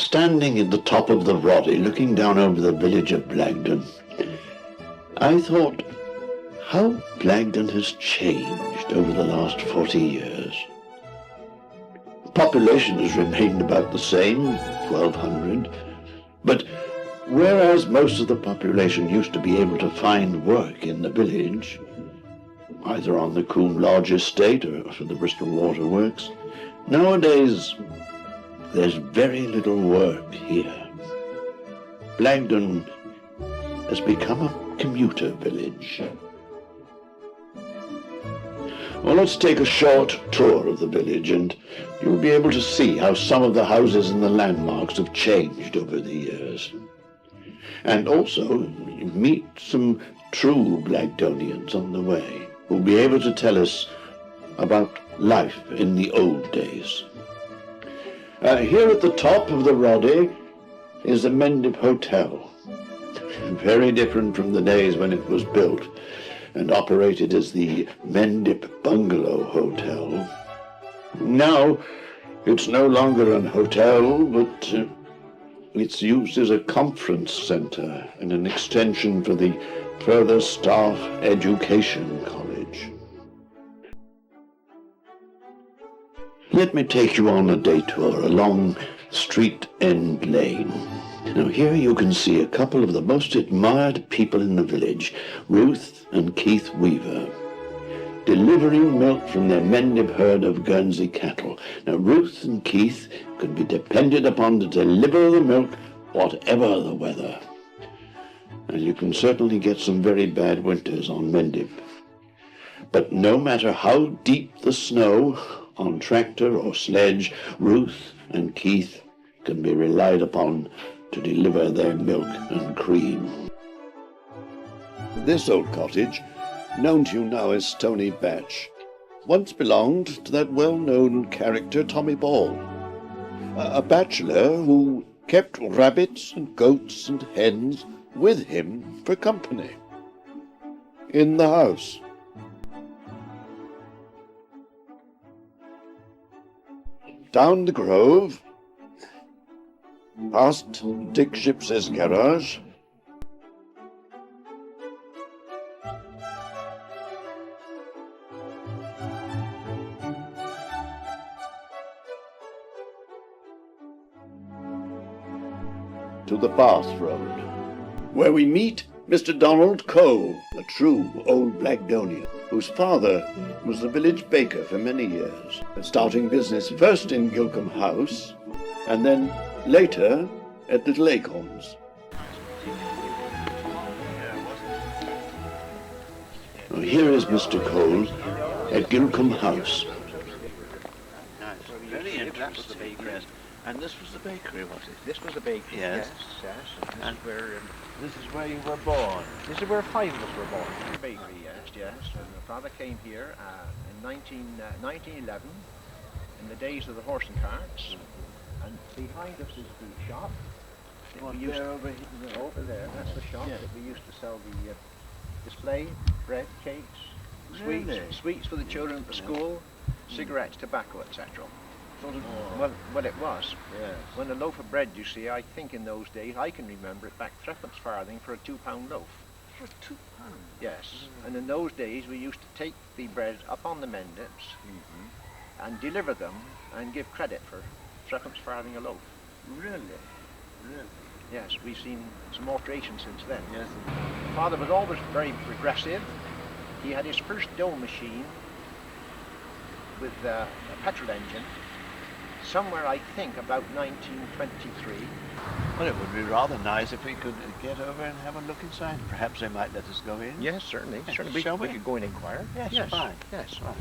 standing at the top of the Roddy, looking down over the village of Blagdon, I thought how Blagdon has changed over the last 40 years. The population has remained about the same, 1,200, but whereas most of the population used to be able to find work in the village, either on the Combe Lodge estate or for the Bristol Waterworks, nowadays there's very little work here. Blagdon has become a commuter village. Well, let's take a short tour of the village and you'll be able to see how some of the houses and the landmarks have changed over the years. And also meet some true Blagdonians on the way who'll be able to tell us about life in the old days. Here at the top of the Roddy is the Mendip Hotel. Very different from the days when it was built and operated as the Mendip Bungalow Hotel. Now, it's no longer an hotel, but it's used as a conference centre and an extension for the Further Staff Education College. Let me take you on a day tour along Street End Lane. Now here you can see a couple of the most admired people in the village, Ruth and Keith Weaver, delivering milk from their Mendip herd of Guernsey cattle. Now Ruth and Keith could be depended upon to deliver the milk whatever the weather. And you can certainly get some very bad winters on Mendip. But no matter how deep the snow, on tractor or sledge, Ruth and Keith can be relied upon to deliver their milk and cream. This old cottage, known to you now as Stony Batch, once belonged to that well-known character Tommy Ball, a bachelor who kept rabbits and goats and hens with him for company in the house. Down the Grove, past Dick Ships's garage, to the Bath Road, where we meet Mr. Donald Cole, a true old Blagdonian, whose father was the village baker for many years, starting business first in Gilcombe House, and then later at Little Acorns. Now, here is Mr. Cole at Gilcombe House. Nice. Very interesting. And this was the bakery, was it? This was the bakery, yes. And this is where you were born. this is where 5 of us were born. The bakery, yes. And my father came here in 1911, in the days of the horse and carts. And behind us is the shop. Over there, that's the shop that we used to sell the display, bread, cakes, sweets for the children at the school, cigarettes, tobacco, etc. Well, it was. Yes. When a loaf of bread, you see, I think in those days, I can remember it back 3 farthing for a £2 loaf. For £2? Yes. And in those days, we used to take the bread up on the Mendips and deliver them and give credit for 3 farthing a loaf. Really? Really? Yes, we've seen some alteration since then. Yes. Father was always very progressive. He had his first dough machine with a petrol engine somewhere, I think, about 1923. Well, it would be rather nice if we could get over and have a look inside. Perhaps they might let us go in. Yes, certainly. Yes, Certainly, shall we we? could go and inquire. Yes, fine. Yes. Fine.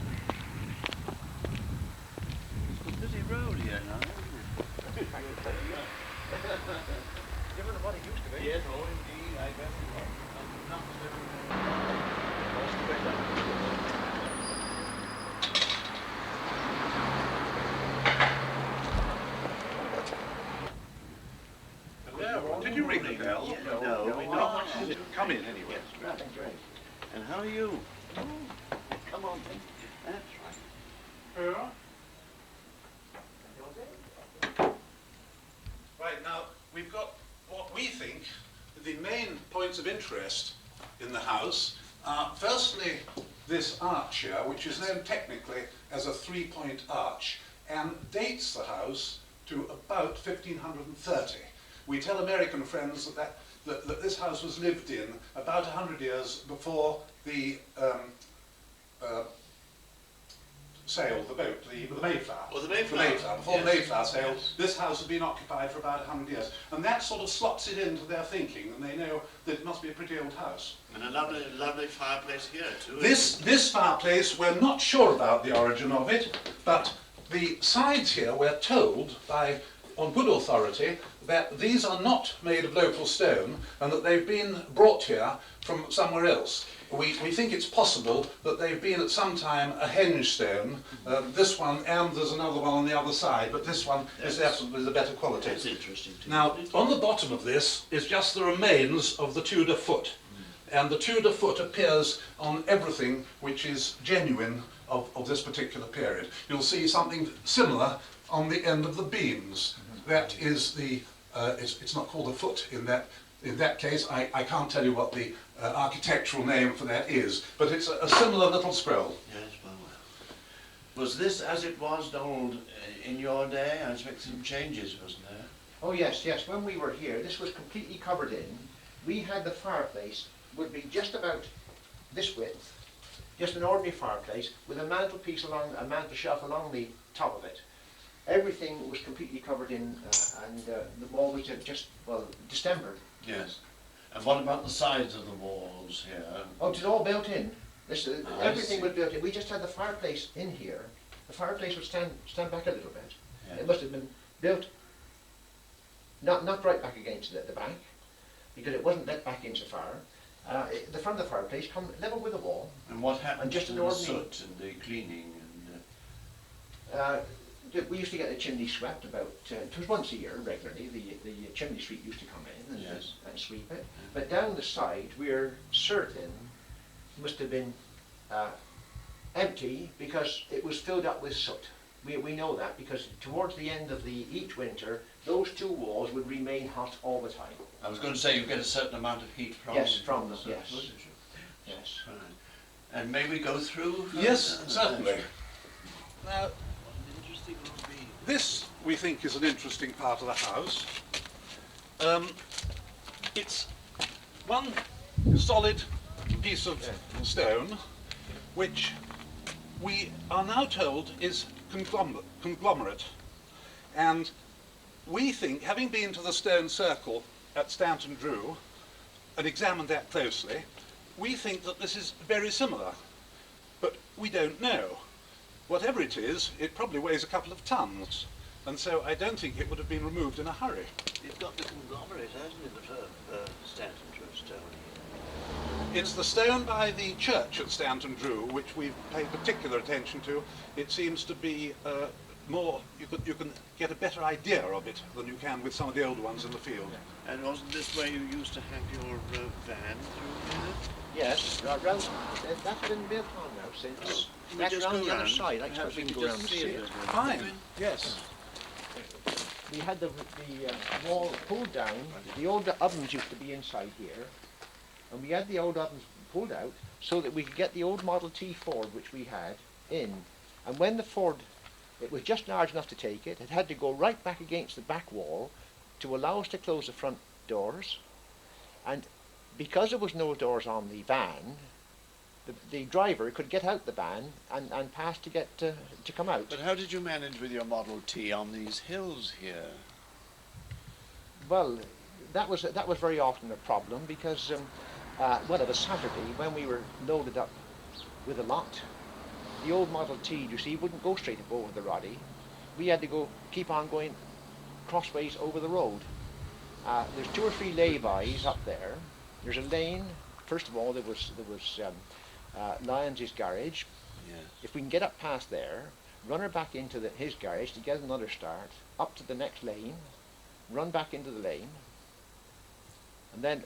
It's a busy road here now, isn't it? Different than what it used to be. Yes, oh indeed, I guess it was. Most of it, Hello. Did you ring the bell? Yes, no, we don't. Come in anyway. That's great. And how are you? Come on, then. That's right. Right, points of interest in the house are firstly this arch here, which is known technically as a three-point arch, and dates the house to about 1530. We tell American friends that this house was lived in about 100 years before the sail, the boat, the Mayflower. Oh, the Mayflower. Before the Yes. Mayflower sail, Yes. this house had been occupied for about 100 years. And that sort of slots it into their thinking, and they know that it must be a pretty old house. And a lovely, lovely fireplace here too. This fireplace, we're not sure about the origin of it, but the sides here, we're told on good authority, that these are not made of local stone and that they've been brought here from somewhere else. We think it's possible that they've been at some time a henge stone, this one, and there's another one on the other side, but this one is absolutely the better quality. That's interesting too. Now, on the bottom of this is just the remains of the Tudor foot. And the Tudor foot appears on everything which is genuine of this particular period. You'll see something similar on the end of the beams. That is the, it's not called a foot in that case. I can't tell you what the architectural name for that is, but it's a similar little scroll. Yes, well. Was this as it was, Donald, in your day? I expect some changes, wasn't there? Oh yes, yes. When we were here, this was completely covered in. We had the fireplace, would be just about this width, just an ordinary fireplace with a mantelpiece a mantel shelf along the top of it. Everything was completely covered in, and the wall was just, well, distempered. Yes. And what about the sides of the walls here? Oh, it's all built in. This, I everything see. was built in. We just had the fireplace in here. The fireplace would stand back a little bit. Yes. It must have been built not right back against the back, because it wasn't let back into the fire. The front of the fireplace come level with the wall. And what happened And just to an the ordinary- soot and the cleaning? And, We used to get the chimney swept about, it was once a year regularly, the chimney sweep used to come in and, Yes. and sweep it. But down the side, we're certain, must have been empty because it was filled up with soot. We know that because towards the end of each winter, those two walls would remain hot all the time. I was going to say you get a certain amount of heat from Yes, from them, the yes. soot. Yes. Right. And may we go through? Yes, certainly. Now, Interesting will be. this, we think, is an interesting part of the house. It's one solid piece of stone, which we are now told is conglomerate. And we think, having been to the stone circle at Stanton Drew and examined that closely, we think that this is very similar. But we don't know. Whatever it is, it probably weighs a couple of tons, and so I don't think it would have been removed in a hurry. You've got the conglomerate, hasn't it, the Stanton Drew stone It's the stone by the church at Stanton Drew, which we've paid particular attention to. It seems to be more, you can get a better idea of it than you can with some of the old ones in the field. here. And wasn't this where you used to have your van through here? Yes, that's been built on now since. We That's just round go the other round. side. I Perhaps suppose we we can could go around just and see see it. it. Fine, yes. We had the wall pulled down. The old ovens used to be inside here, and we had the old ovens pulled out so that we could get the old Model T Ford, which we had, in. And when the Ford, it was just large enough to take it, it had to go right back against the back wall to allow us to close the front doors. And because there was no doors on the van, the driver could get out the van and pass to get to come out. But how did you manage with your Model T on these hills here? Well, that was very often a problem because, well, it was Saturday when we were loaded up with a lot. The old Model T, you see, wouldn't go straight up over the Roddy. We had to keep on going crossways over the road. There's 2 or 3 lay-bys up there. There's a lane. First of all, there was Lyons' garage. Yes. If we can get up past there, run her back into his garage to get another start, up to the next lane, run back into the lane, and then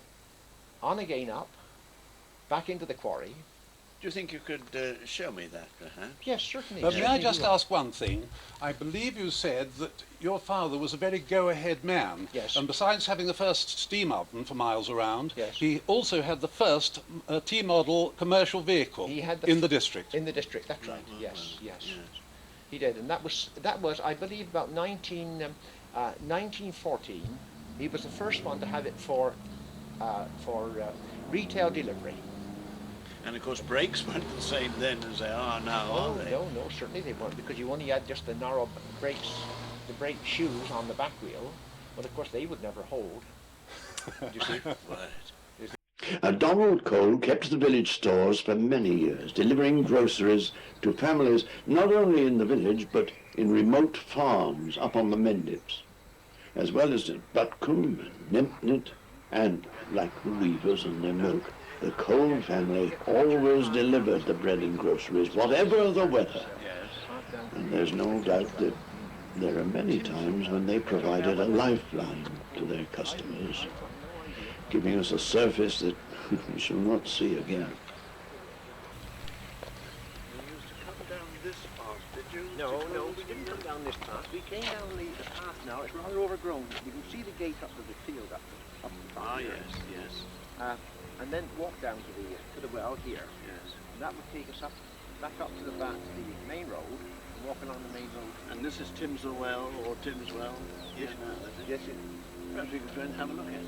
on again up, back into the quarry, Do you think you could show me that, perhaps? Yes, certainly. May I certainly just we will. ask one thing? I believe you said that your father was a very go-ahead man. Yes. And besides having the first steam oven for miles around, Yes. he also had the first T-model commercial vehicle He had in the district. In the district, that's right. Yes, yes. He did, and that was, I believe, about 1914. He was the first one to have it for retail delivery. And of course brakes weren't the same then as they are now, are they? No, certainly they weren't, because you only had just the narrow brakes, the brake shoes on the back wheel, but of course they would never hold. You see? Right. Donald Cole kept the village stores for many years, delivering groceries to families not only in the village but in remote farms up on the Mendips, as well as at Blagdon and Nympnet, and like the weavers and their milk. The Cole family always delivered the bread and groceries, whatever the weather. And there's no doubt that there are many times when they provided a lifeline to their customers, giving us a service that we shall not see again. You used to come down this path, did you? No, we didn't come down this path. We came down the path now. It's rather overgrown. You can see the gate up to the field up the Ah, front here. yes. And then walk down to the well here. Yes. And that would take us back up to the main road, and walk along the main road. And this is Timswell or Timswell? Yes. Yes, Perhaps we could try and have a look at it.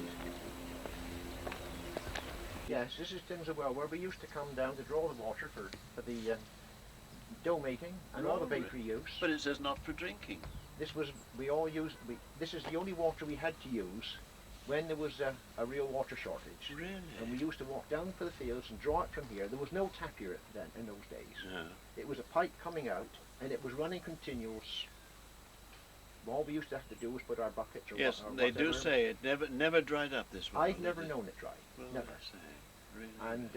yes, this is Timswell, where we used to come down to draw the water for the dough making and all the bakery use. But it says not for drinking. This is the only water we had to use when there was a real water shortage. Really? And we used to walk down for the fields and draw it from here. There was no tap here then in those days. No. It was a pipe coming out, and it was running continuous. All we used to have to do was put our buckets or Yes, or they do whatever. say it never dried up this way. I've never known it dry. Well, Never. I say, really. And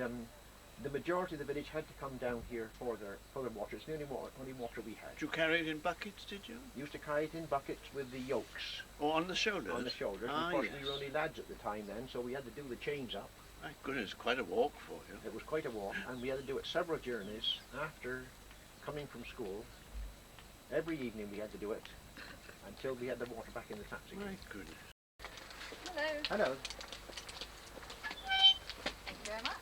the majority of the village had to come down here for their water. It's the only water we had. Did you carry it in buckets, did you? Used to carry it in buckets with the yokes Or on the shoulders? on the shoulders. Ah, of course, yes. we were only lads at the time then, so we had to do the chains up. My goodness, quite a walk for you. It was quite a walk, and we had to do it several journeys after coming from school. Every evening we had to do it until we had the water back in the taps again. My goodness. Hello. Thank you very much.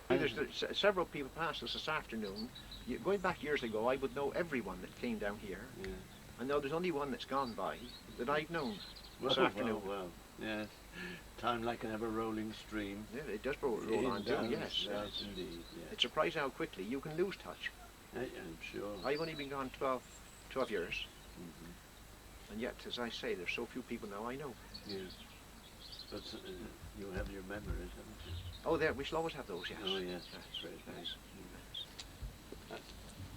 There's several people passed us this afternoon. Going back years ago, I would know everyone that came down here. Yeah. I know there's only one that's gone by that I've known this Well, afternoon. well, yes. Time like an ever-rolling stream. Yeah, it does roll on down, yes. Yes, indeed. Yes. It's surprising how quickly you can lose touch. I'm sure. I've only been gone 12 years. And yet, as I say, there's so few people now I know. Yes. But you have your memories, haven't you? Oh, there, we shall always have those, yes. Oh, yes. Yes, Very yes. nice.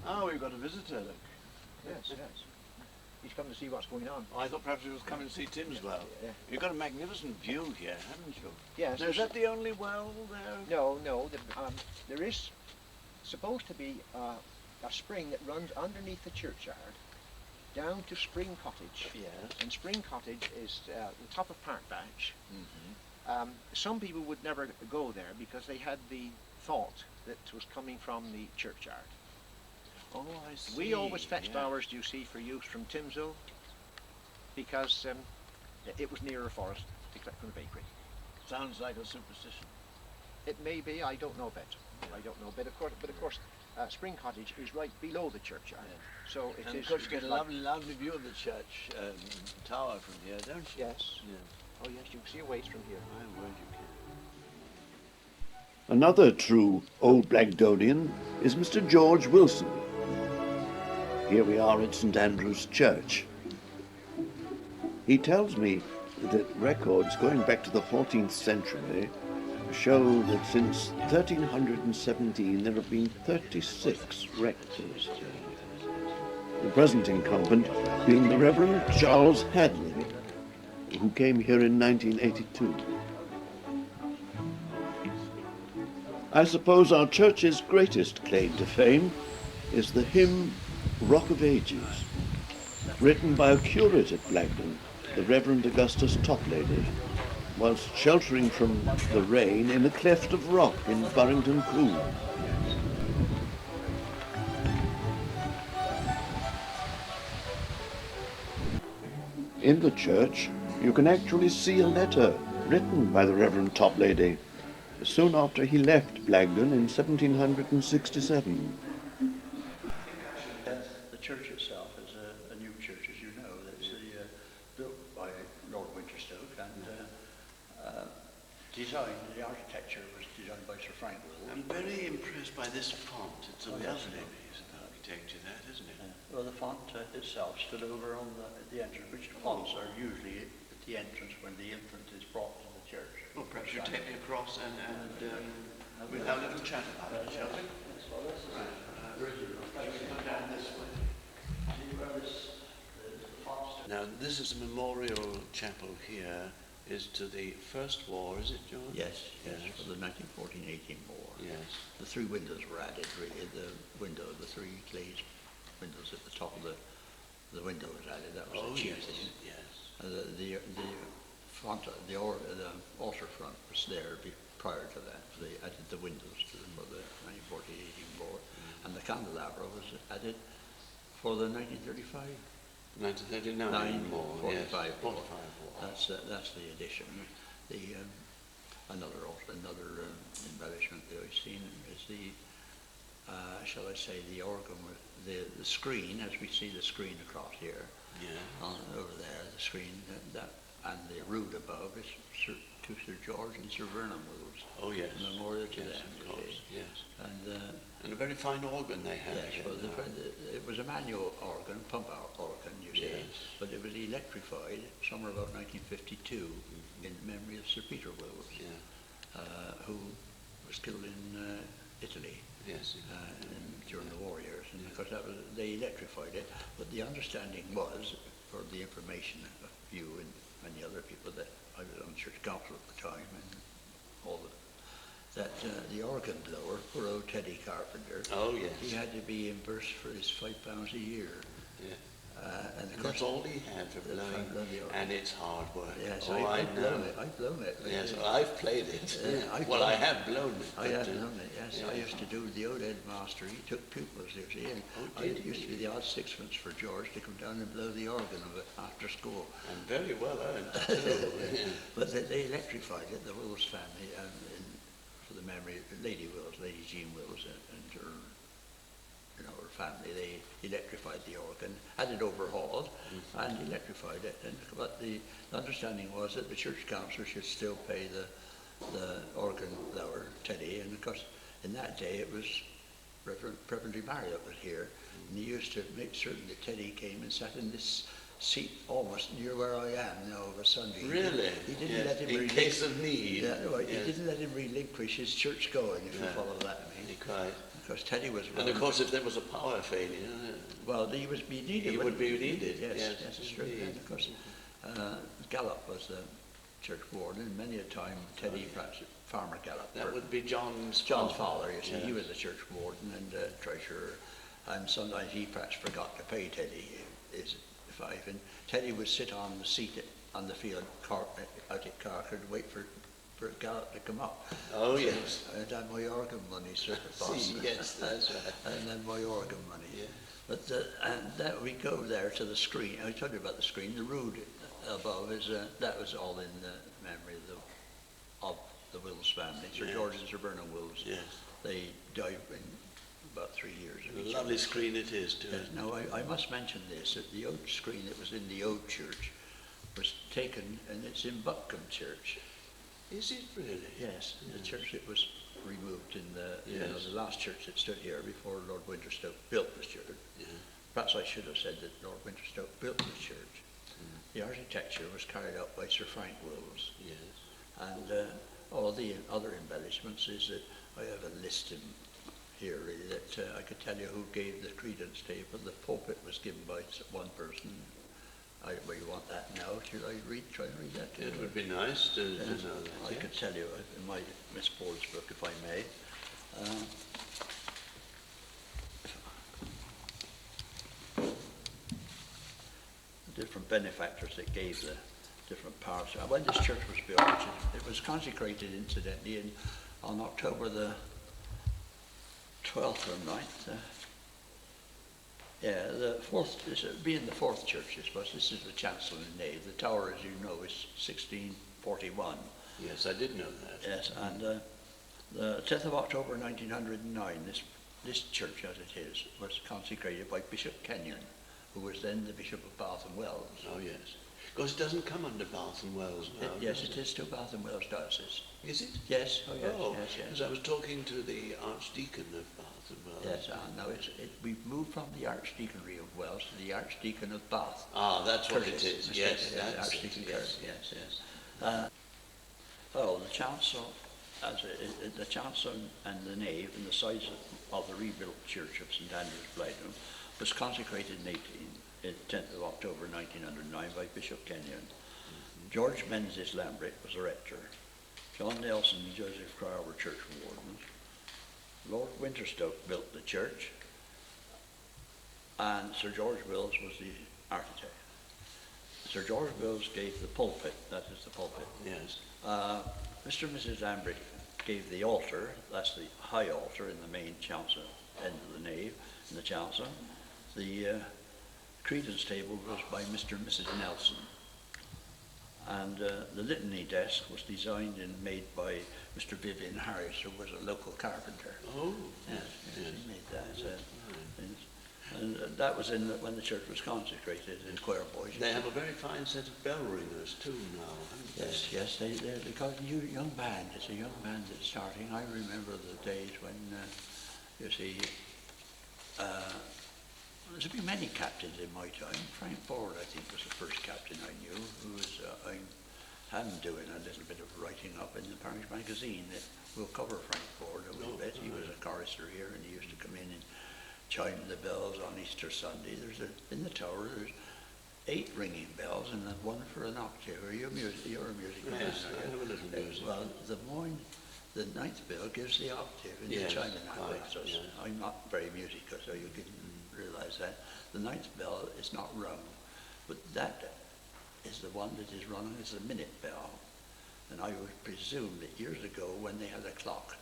Oh, we've got a visitor, look. Yes. He's come to see what's going on. Oh, I thought perhaps he was coming to see Timswell. Yeah. You've got a magnificent view here, haven't you? Yes. Now, is that the only well there? No. There is supposed to be a spring that runs underneath the churchyard down to Spring Cottage. Yes. And Spring Cottage is the top of Park Batch. Mm-hmm. Some people would never go there because they had the thought that it was coming from the churchyard. Oh, I see. We always fetched yeah. ours, you see, for use from Timswell because it was nearer for us, except from the bakery. Sounds like a superstition. It may be, I don't know, I don't know, but of course, Spring Cottage is right below the churchyard, so it And is. of course you get a like- lovely view of the church tower from here, don't you? Yes. Yeah. Oh yes, you can see a ways from here. My word, you can. Another true old Blagdonian is Mr. George Wilson. Here we are at St. Andrew's Church. He tells me that records going back to the 14th century show that since 1317 there have been 36 rectors. The present incumbent being the Reverend Charles Hadley, who came here in 1982. I suppose our church's greatest claim to fame is the hymn Rock of Ages, written by a curate at Blagdon, the Reverend Augustus Toplady, whilst sheltering from the rain in a cleft of rock in Burrington Combe. In the church, you can actually see a letter written by the Reverend Toplady soon after he left Blagdon in 1767. The church itself is a new church, as you know. That's built by Lord Winterstoke, and the architecture was designed by Sir Frank Will. I'm very impressed by this font. It's a lovely piece of architecture, that, isn't it? Well, the font itself stood over on the entrance, which fonts are usually at the entrance when the infant is brought to the church. Well, perhaps you take me across and we'll have a little chat about it, shall we? Well, this is Shall we come down this way? Now, this is a memorial chapel here, is to the First War, is it, John? Yes, for the 1914-18 war. Yes. The three windows were added, really. The three glazed windows at the top of the window was added. That was the chief thing. Yes. The front, the altar front was there prior to that. They added the windows for the 1914-18 war, and the candelabra was added for the 1935. 1939 war, 45 yes. war. 45 war. That's the addition. Another embellishment that I've seen is shall I say, the organ with the screen, as we see the screen across here. Yeah. Over there, the screen, and the rood above is to Sir George and Sir Vernon Wills. Oh, yes. Memorial to them. Of course, yes. And a very fine organ they had. yes, well, it was a manual organ, pump organ, you see, Yes. but it was electrified somewhere about 1952 in memory of Sir Peter Wills, who was killed in Italy. Yes. During the war years, and of course they electrified it. But the understanding was, for the information of you and many other people, that I was on church council at the time, and all that the organ blower, poor old Teddy Carpenter, oh yes, he had to be reimbursed for his £5 a year. Yeah. And that's all he had for blowing, and it's hard work. Yes, oh, I've blown it. Yes, well, I've played it. I have blown it. I have blown it, yes. I used to do the old headmaster. He took pupils, you see, and it used to be the odd sixpence for George to come down and blow the organ of it after school. And very well earned, too. But they electrified it, the Wills family, for the memory of Lady Wills, Lady Jean Wills, and her family. They electrified the organ, had it overhauled, and electrified it. But the understanding was that the church council should still pay the organ blower, Teddy, and of course in that day it was Reverend Marriott was here, and he used to make certain that Teddy came and sat in this seat almost near where I am now of a Sunday. Really? He didn't let him in case of need. Yeah, right. He didn't let him relinquish his church going, if you follow that. Quite. Because Teddy was. And of course, if there was a power failure, well, he would be needed. He would be needed. Yes, that's true. And of course, Gallop was the church warden, and many a time Teddy, perhaps Farmer Gallop. That would be John's father. You see, he was the church warden and treasurer, and sometimes he perhaps forgot to pay Teddy his five, and Teddy would sit on the seat on the field out at Carker and wait for Gallop to come up. Oh, yes. And then my organ money, sir, boss. Yes, that's right. And then my organ money. Yeah. But and that we go there to the screen. I told you about the screen. The rood above is that was all in the memory of the Wills family. Sir George and Sir Vernon Wills. Yes. They died in about 3 years. A lovely screen it is too. Yes. Now I must mention this: that the old screen that was in the old church was taken, and it's in Buckham Church. Is it really? Yes, the church that was removed in the last church that stood here before Lord Winterstoke built this church. Yeah. Perhaps I should have said that Lord Winterstoke built the church. The architecture was carried out by Sir Frank Wills. Yes. And all the other embellishments is that I have a list here really that I could tell you who gave the credence table. The pulpit was given by one person. Well, you want that now? Should I try and read that to you? It would be nice to know that. I could tell you in my Miss Paul's book, if I may. The different benefactors that gave the different parts. When this church was built, it was consecrated incidentally on October the 12th or 9th. Yeah, the fourth, being the fourth church, I suppose. This is the chancel and nave. The tower, as you know, is 1641. Yes, I did know that. Yes, and the 10th of October 1909, this church, as it is, was consecrated by Bishop Kenyon, who was then the Bishop of Bath and Wells. Oh, yes. Because it doesn't come under Bath and Wells now. Yes, it is still Bath and Wells diocese. Is it? Yes, oh yes, Oh, yes, yes. because I was talking to the Archdeacon of Bath and Wells. Yes, no, we've moved from the Archdeaconry of Wells to the Archdeacon of Bath. Ah, that's what Curtis, it is. Yes, yes, that's Archdeacon it. Curtis, yes. The chancel, the chancel and the nave and the size of the rebuilt church of St Andrew's, Blagdon, was consecrated in 10th of October 1909 by Bishop Kenyon. George Menzies Lambert was the rector. John Nelson and Joseph Cryer were church wardens. Lord Winterstoke built the church, and Sir George Wills was the architect. Sir George Wills gave the pulpit, that is the pulpit. Yes. Mr. and Mrs. Lambert gave the altar, that's the high altar in the main chancel, end of the nave, in the chancel. The credence table was by Mr. and Mrs. Nelson. And the litany desk was designed and made by Mr. Vivian Harris, who was a local carpenter. Oh, yes, he made that. And that was when the church was consecrated in Quairboy. they have a very fine set of bell ringers too now, haven't they? Yes, they've got a young band. It's a young band that's starting. I remember the days when, you see, there's been many captains in my time. Frank Ford, I think, was the first captain I knew, who was, I'm doing a little bit of writing up in the parish magazine that will cover Frank Ford a little bit. He was a chorister here, and he used to come in and chime the bells on Easter Sunday. In the tower, there's 8 ringing bells and then 1 for an octave. You're a music man. Yes, I have a little music. Well, the 9th bell gives the octave in the chiming that way. So I'm not very musical, so you can realize that. The 9th bell is not rung, but that is the one that is rung as the minute bell. And I would presume that years ago, when they had a clock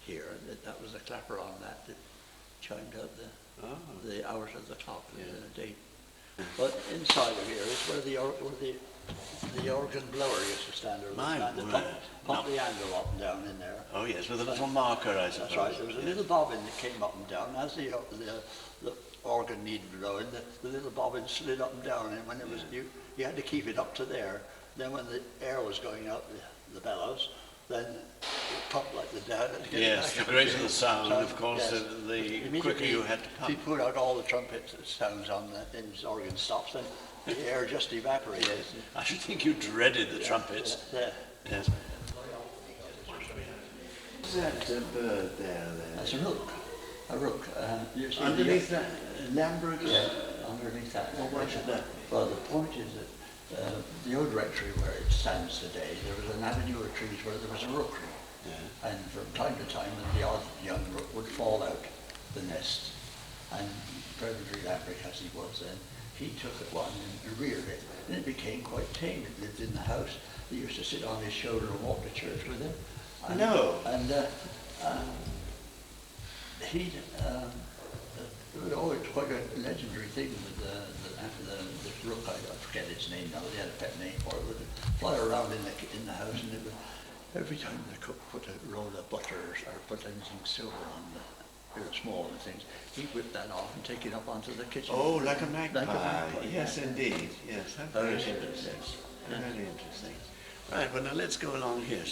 here, that was a clapper on that chimed out the hours of the clock, the date. But inside of here is where the organ blower used to stand. Pump the angle up and down in there. Oh yes, with a little marker, I suppose. That's right. There was a little bobbin that came up and down as the organ needed blowing. The little bobbin slid up and down, and when it was you had to keep it up to there. Then when the air was going out the bellows, then it pumped like the down. Yes, the greater the sound, of course, the quicker you had to pump. If you put out all the trumpet sounds on the organ stops, then the air just evaporated. Yes. I should think you dreaded the trumpets. Yes. Is that a bird there? That's a rook. A rook. Underneath that? Lambert? Yeah, underneath that. Well, why should that be? Well, the point is that the old rectory where it stands today, there was an avenue of trees where there was a rookery. Yeah. And from time to time, the odd young rook would fall out the nest. And President Lambert, as he was then, he took it one and reared it. And it became quite tame. It lived in the house. They used to sit on his shoulder and walk to church with him. And, no. And he, it was always quite a legendary thing with this rook, I forget its name now, they had a pet name for it, would fly around in the house, and it would, every time the cook put a roll of butter or put anything silver on they were small and things, he'd whip that off and take it up onto the kitchen. Oh, like a magpie. Like a magpie. Yes, indeed. Yes, that's very interesting. Very interesting. Right, well now let's go along here.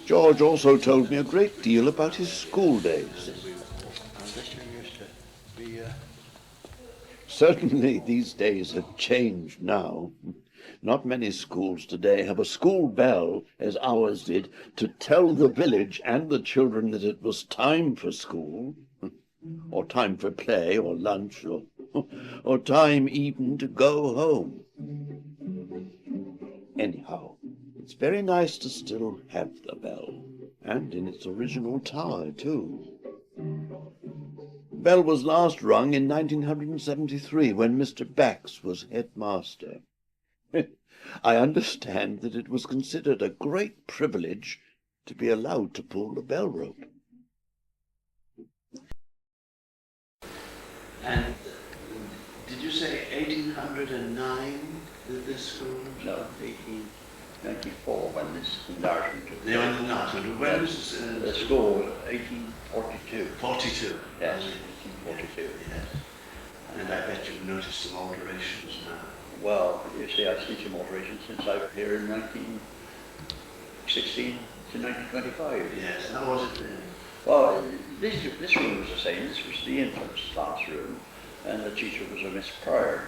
George also told me a great deal about his school days. Certainly these days have changed now. Not many schools today have a school bell, as ours did, to tell the village and the children that it was time for school, or time for play, or lunch, or time even to go home. Anyhow, it's very nice to still have the bell, and in its original tower, too. The bell was last rung in 1973, when Mr. Bax was headmaster. I understand that it was considered a great privilege to be allowed to pull the bell rope. And did you say 1809 that this school? No, 1894 when this enlargement took They were in the enlargement. When was the school, 1842. 42. Yes, 1842. Yes. And I bet you've noticed some alterations now. Well, you see, I've seen some alterations since I was here in 1916 to 1925. Yes. How was it then? Well, this room was the same. This was the infants' classroom, and the teacher was a Miss Pryor,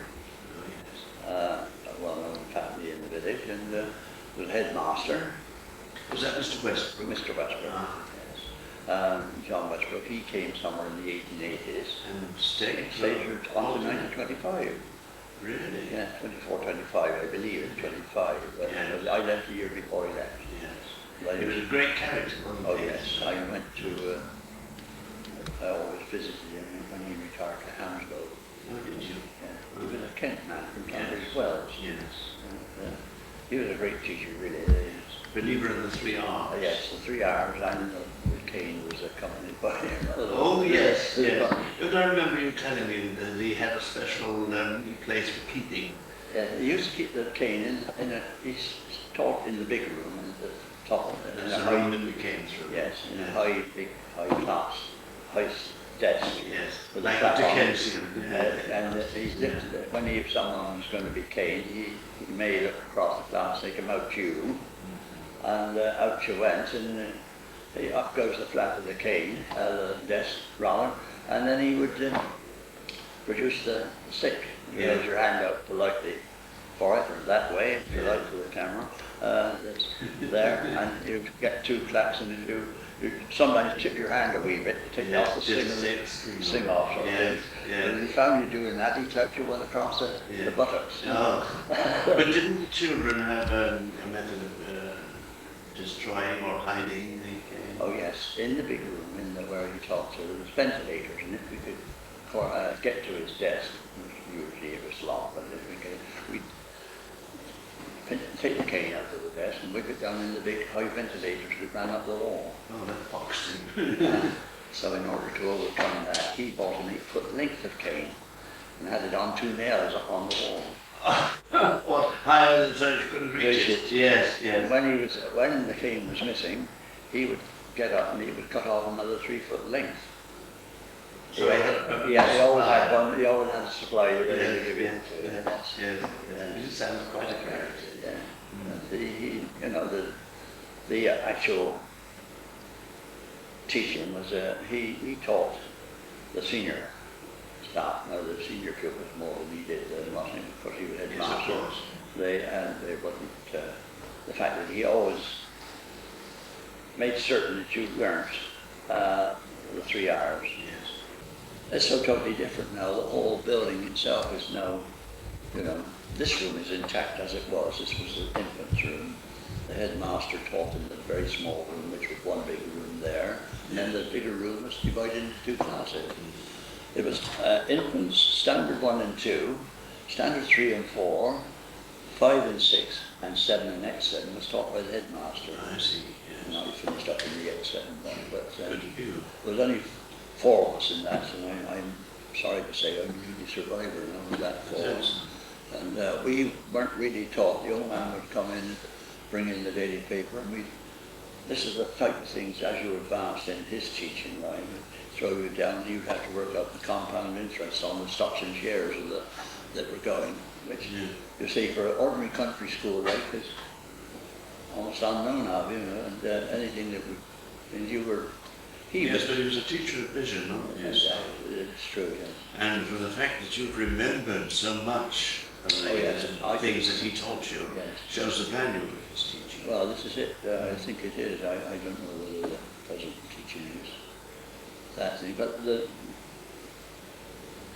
Oh, yes. a well-known family in the village, and the headmaster, Was that Mr. Westbrook? Mr. Westbrook. Ah. Yes. John Westbrook, he came somewhere in the 1880s. And stayed Later on to 1925. Really? Yeah, 24, 25, I believe, it's 25. But Yes. I left a year before he left. Yes. Like, He was a great character, wasn't he? oh yes, I went to, I always visited him when he retired to Hounslow. Oh, did you? Yeah. He was a Kent man from Tunbridge Wells. Yes. He was a great teacher, really. Believer in the 3 R's. Yes, the 3 R's, and the cane was accompanied by him. Oh, yes, yes. I remember you telling me that he had a special place for keeping. Yeah, he used to keep the cane he's taught in the big room at the top of it. That's the room that we came through. Yes, in a high class, high desk. Yes, With like a flap on. Dickensian. And he lifted it. When someone was going to be caned, he may look across the class, they come out to you, and out you went, and up goes the flap of the cane, the desk rather, and then he would produce the stick. You raise your hand up politely for it, or that way, if you like, for the camera, there, and you get 2 claps, and you sometimes tip your hand a wee bit to take off the sing off. Yes, yes. When he found you doing that, he clapped you one across the buttocks. Oh. But didn't the children have a method of destroying or hiding the cane? Oh yes, in the big room, where he talked to, there was ventilators, and if we could get to his desk, usually it was locked, but if we could, we'd take the cane out of the desk and whip it down in the big high ventilators that ran up the wall. Oh, that boxed him. So in order to overcome that, he bought an 8-foot length of cane and had it on 2 nails up on the wall. What, higher than so you couldn't reach it? Yes, And when the cane was missing, he would get up and he would cut off another 3-foot length. So he had he always had one. He always had a supply. Yes. It sounds quite a character. Yeah. The actual teaching was he taught the senior staff. Now the senior pupils more than he did, wasn't he? Because he was headmaster. Yes, of course. They wasn't the fact that he always made certain that you learnt the 3 R's. Yes. It's so totally different now. The whole building itself is now, this room is intact as it was. This was the infant's room. The headmaster taught in the very small room, which was one big room there. And then the bigger room was divided into 2 classes. It was infants, standard 1 and 2, standard 3 and 4, 5 and 6, and 7 and X7 was taught by the headmaster. I see, yes. And I finished up in the X7 one, but Good for you. there was only 4 of us in that, and I'm sorry to say I'm really a survivor now of that 4. Yes. And we weren't really taught. The old man would come in, bring in the daily paper, and this is the type of things as you advanced in his teaching, right? Throw you down, and you'd have to work out the compound interest on the stocks and shares that were going, which you see for an ordinary country school life is almost unknown of, and anything that would, and you were, Yes, but he was a teacher of vision, no? Yes, it's true, yes. And from the fact that you've remembered so much of the things that he taught you, shows the value of his teaching. Well, this is it. I think it is. I don't know whether the present teaching is that thing, but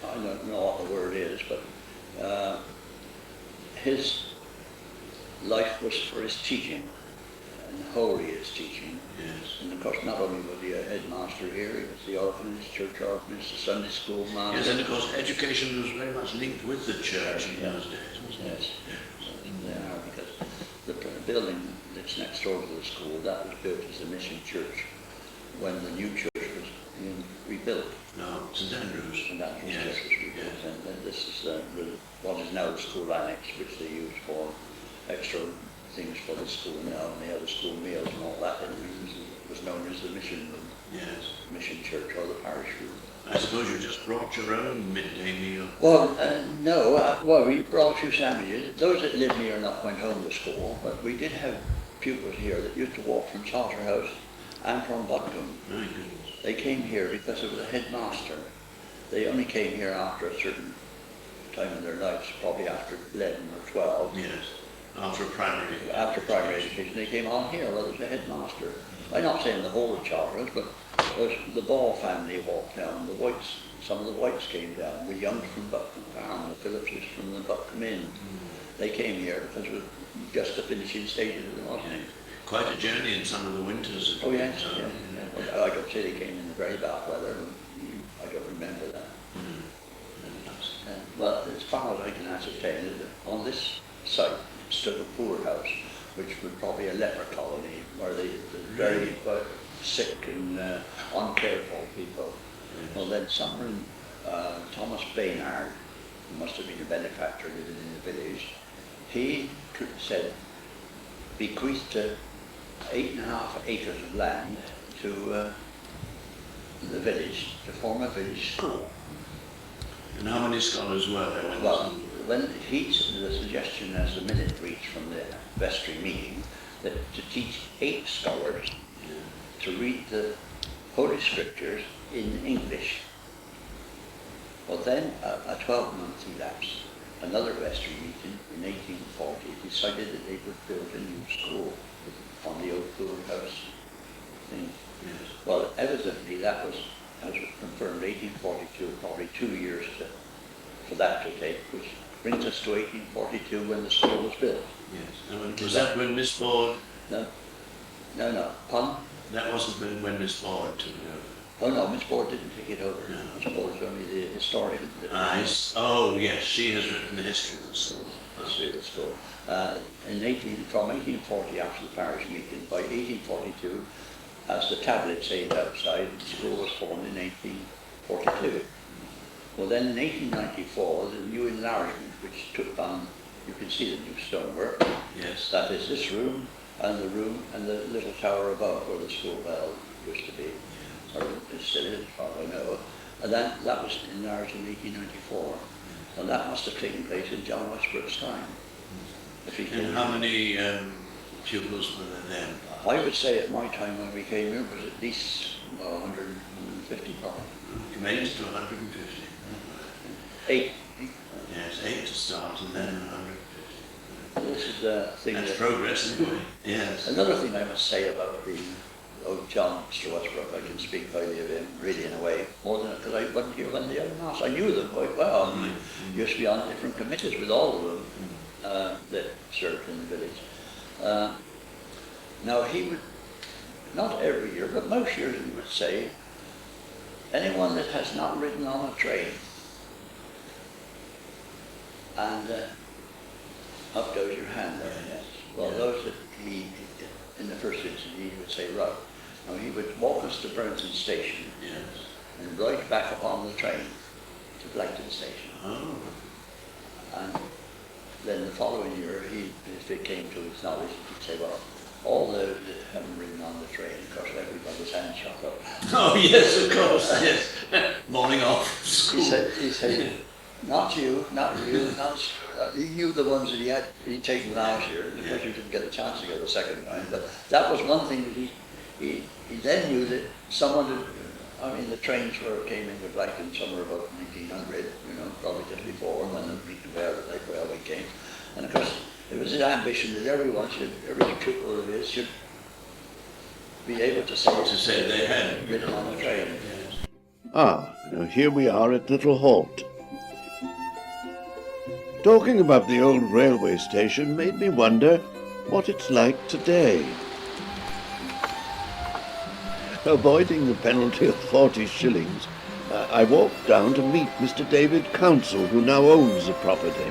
I don't know what the word is, but his life was for his teaching, and wholly his teaching. Yes. And of course, not only was he a headmaster here, he was the orphanage, church orphanage, the Sunday school master. Yes, and of course, education was very much linked with the church in those days, wasn't it? Yes. They are, because the building that's next door to the school, that was built as a mission church when the new church was being rebuilt. No, St Andrews. And that was Yes, church was rebuilt. yes. And this is what is now the school annex, which they use for extra things for the school now, and they have the school meals and all that, and it was known as the mission room. Yes. Mission church or the parish room. I suppose you just brought your own midday meal. Well, no, well, we brought a few sandwiches. Those that lived near enough went home to school, but we did have pupils here that used to walk from Charterhouse and from Blagdon. My goodness. They came here because it was a headmaster. They only came here after a certain time in their lives, probably after 11 or 12. Yes. After primary. After primary education, they came on here as a headmaster. I'm not saying the whole of Charterhouse, but the Ball family walked down. The Whites, some of the Whites came down. The Youngs from Buckham Farm, the Phillipses from the Buckham Inn. They came here because it was just the finishing stages of the wasn't it? Quite a journey in some of the winters. Oh yes, yeah. Well, I don't say they came in the very bad weather. I don't remember that. Well, as far as I can ascertain, on this site stood a poorhouse, which was probably a leper colony, where the very sick and uncared for people. Yes. Well, then someone, Thomas Baynard, who must have been a benefactor living in the village, he said, bequeathed 8.5 acres of land to the village, to form a village school. And how many scholars were there? When the suggestion as the minute reached from the vestry meeting, that to teach 8 scholars to read the Holy Scriptures in English. Well then, a 12-month elapsed. Another vestry meeting in 1840 decided that they would build a new school on the old poorhouse thing. Yes. Well, evidently that was, as was confirmed, 1842, probably 2 years for that to take, which brings us to 1842 when the school was built. Yes. And was that when Miss Board? No. Pardon? That wasn't when Miss Board took it over. Oh no, Miss Board didn't take it over. No. Miss Board is only the historian. Oh yes, she has written the history of the school. History of the school. From 1840 after the parish meeting, by 1842, as the tablet said outside, the school was formed in 1842. Well then in 1894, the new enlargement which took on, you can see the new stonework. Yes. That is this room and the little tower above where the school bell used to be, or it still is, as far as I know. And that was enlarged in 1894. And that must have taken place in John Westbrook's time. And how many pupils were there then? I would say at my time when we came here was at least 150 probably. You made it to 150. 8. Yes, 8 to start and then 150. This is the thing. That's progress anyway. Yes. Another thing I must say about the old John Mr. Westbrook, I can speak highly of him, really in a way, more than because I wasn't here when the other mass. I knew them quite well. Used to be on different committees with all of them that served in the village. Now he would, not every year, but most years he would say, anyone that has not ridden on a train, and up goes your hand there, yes. Well, those that he, in the first instance, he would say, right. Now he would walk us to Burnton Station, yes, and ride back upon the train to Blagdon Station. Oh. And then the following year, if it came to his knowledge, he'd say, well, all those that haven't ridden on the train, of course, everybody's hand shot up. Oh yes, of course, yes. Morning off school. He said, not you, you the ones that he'd taken last year, because you didn't get a chance to go the second time. But that was one thing that he then knew that someone had, the trains came into Blagdon somewhere about 1900, probably just before, when the railway came. And of course, it was his ambition that every pupil of his should be able to say they had ridden on a train. Yes. Ah, now here we are at Little Halt. Talking about the old railway station made me wonder what it's like today. Avoiding the penalty of 40 shillings, I walked down to meet Mr. David Counsell, who now owns the property.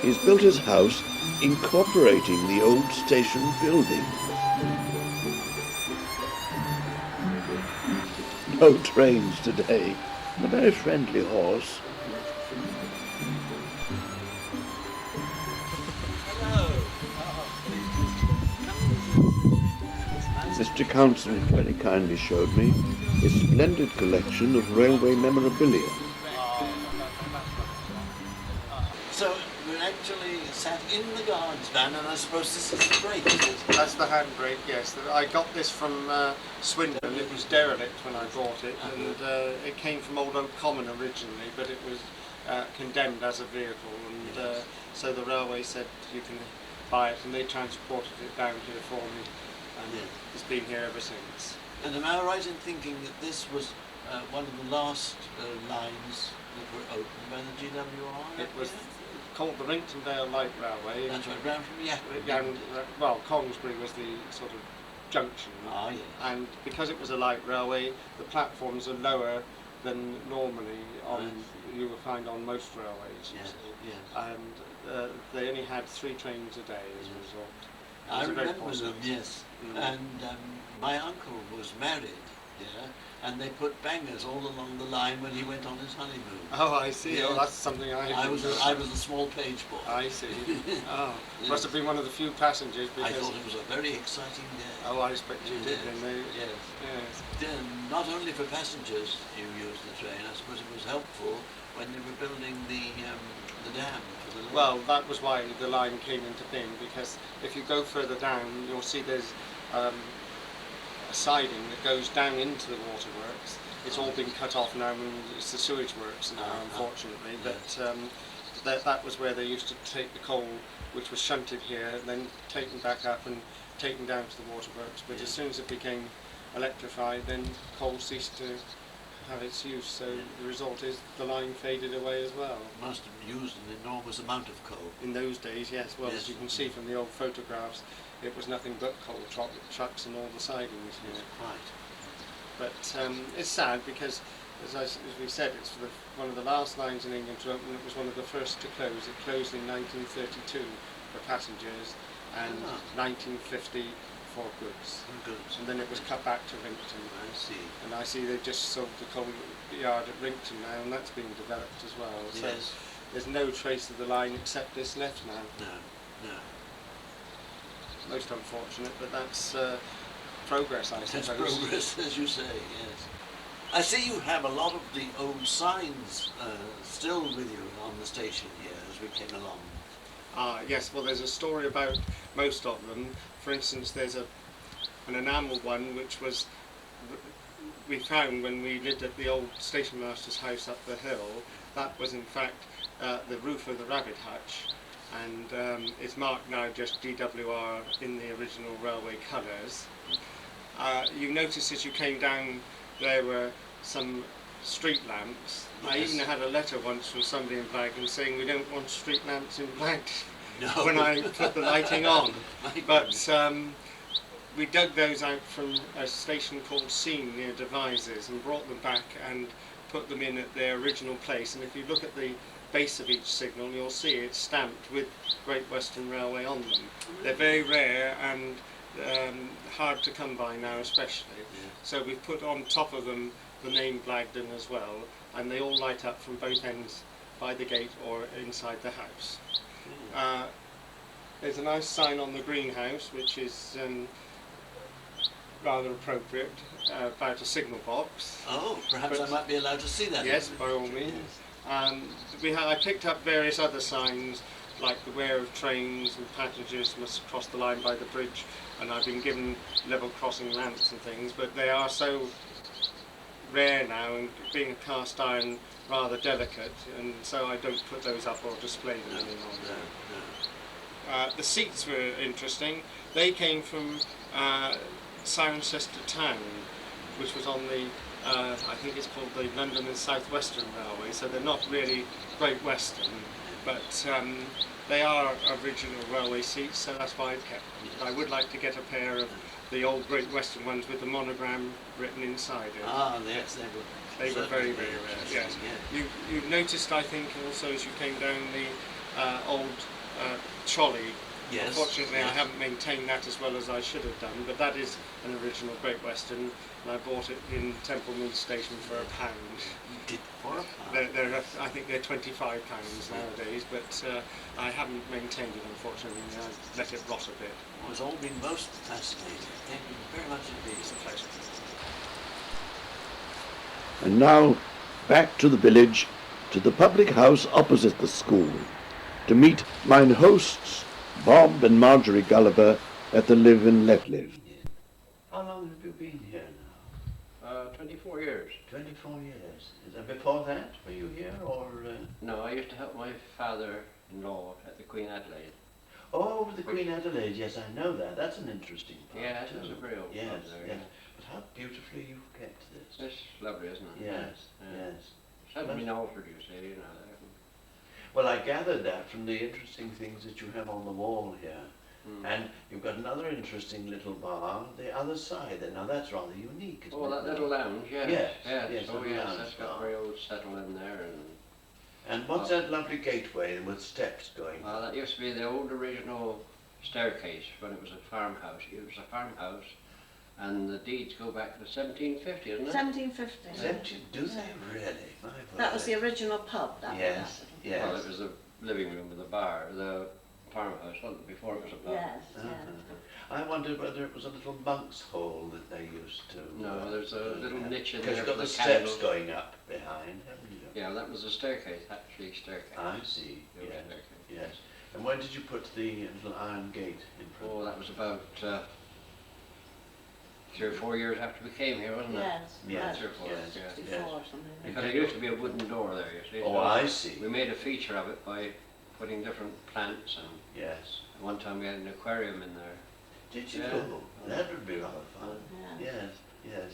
He's built his house incorporating the old station building. No trains today. A very friendly horse. Mr. Counsell very kindly showed me his splendid collection of railway memorabilia. So we're actually sat in the guards van, and I suppose this is the brake, is it? That's the handbrake, yes. I got this from Swindon. It was derelict when I bought it, and it came from Old Oak Common originally, but it was condemned as a vehicle, and so the railway said you can buy it, and they transported it down here for me, and it's been here ever since. And am I right in thinking that this was one of the last lines that were opened by the GWR? It was called the Ringtondale Light Railway. That's right, round from Down, well, Congsbury was the sort of junction. Ah, yes. And because it was a light railway, the platforms are lower than normally you will find on most railways. Yes, yes. And they only had 3 trains a day as a result. I remember them, yes. And my uncle was married here, and they put bangers all along the line when he went on his honeymoon. Oh, I see. Yes. Oh, that's something I was a small page boy. I see. Oh, Yes. must have been one of the few passengers because... I thought it was a very exciting day. Oh, I expect you did. Yes. Yes. Yes. Then, not only for passengers you used the train, I suppose it was helpful when they were building the dam for the lake. Well, that was why the line came into being, because if you go further down, you'll see there's a siding that goes down into the waterworks. It's all been cut off now, and it's the sewage works now, unfortunately. Yes. But that was where they used to take the coal, which was shunted here, and then taken back up and taken down to the waterworks. But as soon as it became electrified, then coal ceased to have its use. So the result is the line faded away as well. It must have used an enormous amount of coal. In those days, yes. Well, Yes. as you can see from the old photographs, it was nothing but coal trucks and all the sidings here. Yes, quite. But it's sad because, as we said, it's one of the last lines in England to open. It was one of the first to close. It closed in 1932 for passengers and 1950 for goods. And then it was cut back to Rington. I see. And I see they've just sold the coal yard at Rington now, and that's being developed as well. So Yes. there's no trace of the line except this left now. No. Most unfortunate, but that's progress, I suppose. That's progress, as you say, yes. I see you have a lot of the old signs still with you on the station here as we came along. Yes, well, there's a story about most of them. For instance, there's an enamelled one which was we found when we lived at the old station master's house up the hill. That was in fact the roof of the rabbit hutch, and it's marked now just DWR in the original railway colours. You noticed as you came down there were some street lamps. Yes. I even had a letter once from somebody in Blagdon saying we don't want street lamps in Blagdon when I put the lighting on. But we dug those out from a station called Seam near Devizes and brought them back and put them in at their original place. And if you look at the base of each signal, you'll see it's stamped with Great Western Railway on them. They're very rare and hard to come by now, especially. Yeah. So we've put on top of them the name Blagdon as well, and they all light up from both ends by the gate or inside the house. There's a nice sign on the greenhouse which is rather appropriate, about a signal box. Oh, perhaps I might be allowed to see that. Yes, by all means. I picked up various other signs like beware of trains and passengers must cross the line by the bridge, and I've been given level crossing lamps and things, but they are so rare now, and being a cast iron rather delicate, and so I don't put those up or display them anymore. The seats were interesting. They came from Cirencester Town, which was on the I think it's called the London and South Western Railway, so they're not really Great Western, but they are original railway seats, so that's why I've kept them. I would like to get a pair of the old Great Western ones with the monogram written inside it. Yes, they were very, very rare. Yes. Yeah. You noticed, I think, also as you came down old trolley. Yes. Unfortunately, yes. I haven't maintained that as well as I should have done, but that is an original Great Western, and I bought it in Templemead Station for £1. You did for a I think they're £25 nowadays, but I haven't maintained it, unfortunately. I've let it rot a bit. It's all been most fascinating. Thank you very much indeed. It's a pleasure. And now, back to the village, to the public house opposite the school, to meet mine hosts, Bob and Marjorie Gulliver, at the Live and Let Live. How long have you been here now? 24 years. 24 years. And before that, were you here, or...? No, I used to help my father-in-law at the Queen Adelaide. Oh, the Queen Adelaide, yes, I know that. That's an interesting part, Yeah, too. it was a real Yes, pub there, yes. yeah. But how beautifully you've kept this. It's lovely, isn't it? Yes, Yeah. yes. It hasn't been altered, you see, you know. Well, I gathered that from the interesting things that you have on the wall here. Mm. And you've got another interesting little bar the other side there. Now that's rather unique, isn't Oh, it? that little lounge, yes. Yes, Yes, yes, oh little yes, lounge that's got bar. a very old settle in there. And what's that lovely gateway with steps going? Well, that used to be the old original staircase when it was a farmhouse. It was a farmhouse, and the deeds go back to 1750, isn't it? 1750. Do they really? My That was word. the original pub. That Yes, yes. Well, it was the living room with the bar, the farmhouse, wasn't it, before it was a pub? Yes, Uh-huh. yes. I wondered whether it was a little monk's hole that they used to... No, there's a little niche in Because there you've got for the the steps candles. going up behind, haven't you? Yeah, that was a staircase, actually staircase. I see, The old yes, staircase. yes. And when did you put the little iron gate in front? Oh, that was about 3 or 4 years after we came here, wasn't it? Yes, Yes, right. 3 or 4, yes, yeah. 64 or something. Because there used to be a wooden door there, you see. Oh, so I see. We made a feature of it by putting different plants, and Yes. one time we had an aquarium in there. Did you? Yeah. Oh, that would be rather fun. Yeah. Yes, yes.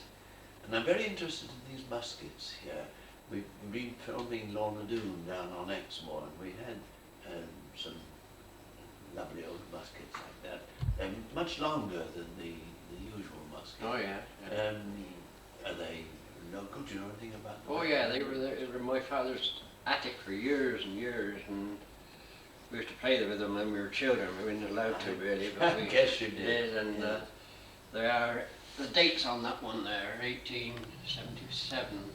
And I'm very interested in these muskets here. We've been filming Lorna Doone down on Exmoor, and we had some lovely old muskets like that. They're much longer than the usual musket. Oh yeah. yeah. Are they local? Do you know anything about them? Oh yeah, they were there. They were in my father's attic for years and years, and we used to play with them when we were children. We weren't allowed to really, but I we guess you did. And Yeah. there are the dates on that one there, 1877.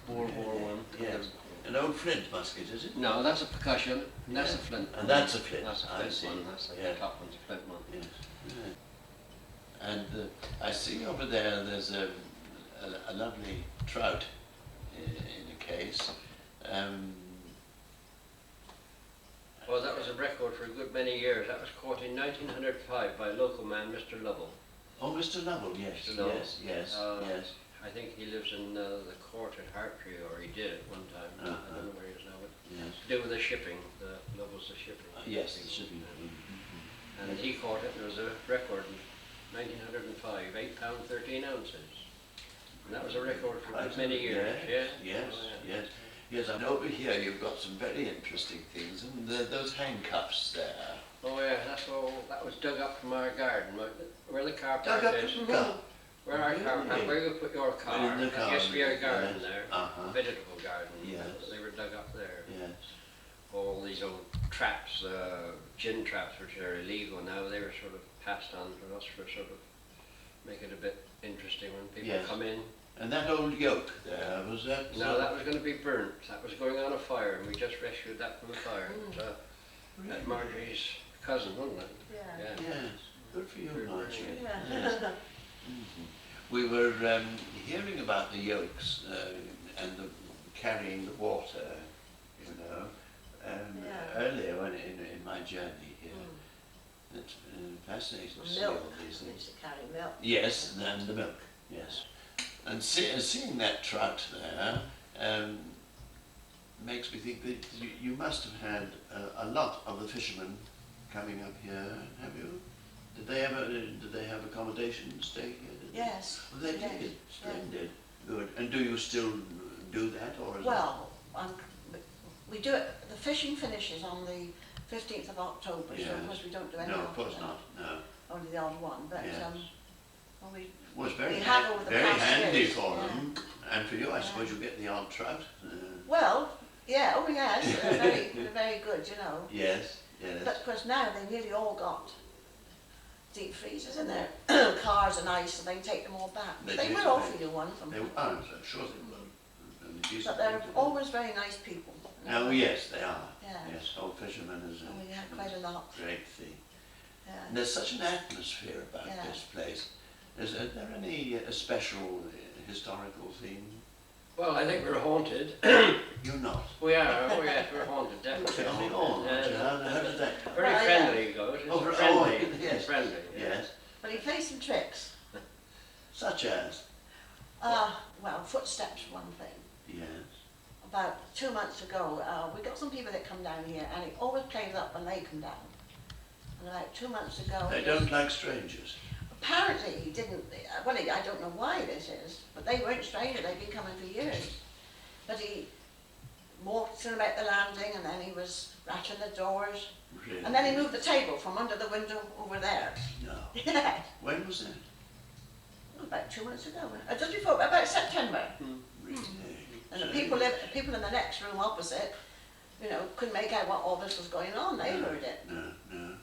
World War One. Yes. An old flint musket, is it? No, that's a percussion. That's Yeah. a flint. And that's a flint. That's a I flint see. one. That's the Yeah. top one's a flint one. Yes. And I see over there there's a lovely trout in a case. Well, that was a record for a good many years. That was caught in 1905 by a local man, Mr. Lovell. Oh, Mr. Lovell, yes, Mr. Lovell. yes, yes. I think he lives in the court at Hartree, or he did at one time. I Uh-huh. don't know where he is now. But Yes. to do with the shipping, the Lovell's the shipping. Yes, it should be. And he caught it. There was a record in 1905, £8 13 ounces. And that was a record for Right. many years. Yeah. Yes, Oh, yeah. yes. Yes, and over here you've got some very interesting things, and those handcuffs there. Oh yeah, that's all. That was dug up from our garden, where the car Dug park up is. from the Where our car Really? park, where you put your car. In the There used to be a garden yes. there, Uh-huh. a vegetable garden. Yes. They were dug up there. Yes. All these old traps, gin traps, which are illegal now, they were sort of passed on to us for sort of make it a bit interesting when people Yes. come in. And that old yoke there, was that? No, that was going to be burnt. That was going on a fire, and we just rescued that from the fire. It was, Really? Marjorie's cousin, wasn't it? Yeah. Yes, good for you, Good Marjorie. Yeah. Yes. We were hearing about the yokes and the carrying the water, you know, Yeah. earlier when in my journey here. It's fascinating to see Milk. all these They things. used to carry milk. Yes, and the milk, yes. And seeing that trout there makes me think that you must have had a lot of the fishermen coming up here, have you? Did they have accommodation, stay here? Did they? Yes. Oh, they yes, did. yeah. Splendid. Good. And do you still do that, or is Well, we do it, the fishing finishes on the 15th of October, so Yes. of course we don't do it? any No, after of course that. not. No. Only the odd one, but Yes. well, we Well, it's very, We have over the very past handy years, for yeah. them, and for you, I Yeah. suppose you get the odd trout. well, yeah, oh yes, they're very very good, you know. Yes, yes. But of course now they nearly all got deep freezers in their cars and ice, and they can take them all back. They They take will them offer back. you one from They, them. I'm sure they will. And it used But to they're be to do. always very nice people. Oh, yes, they are. Yeah. Yes, old fishermen is And we had quite a lot. great thing. Yeah. And there's such an atmosphere about Yeah. this place. Is there any special historical theme? Well, I think we're haunted. You're not. We are, oh yes, we're haunted, definitely. Tell me all. How did that come? Very Well, friendly he goes, Oh, it's oh, friendly, yes. friendly. Yeah. Yes. But he plays some tricks. Such as? Well, footsteps for one thing. Yes. About 2 months ago, we got some people that come down here, and he always plays up when they come down. And about 2 months ago, They don't like strangers. apparently he didn't. Well, I don't know why this is, but they weren't strangers. They'd been coming for years. But he walked through about the landing, and then he was rattling the doors, Really? and then he moved the table from under the window over there. No. Yeah, When was that? about 2 months ago. Just before, about September. Really? And the So- people in the next room opposite, you know, couldn't make out what all this was going on. They No, heard it. No, no.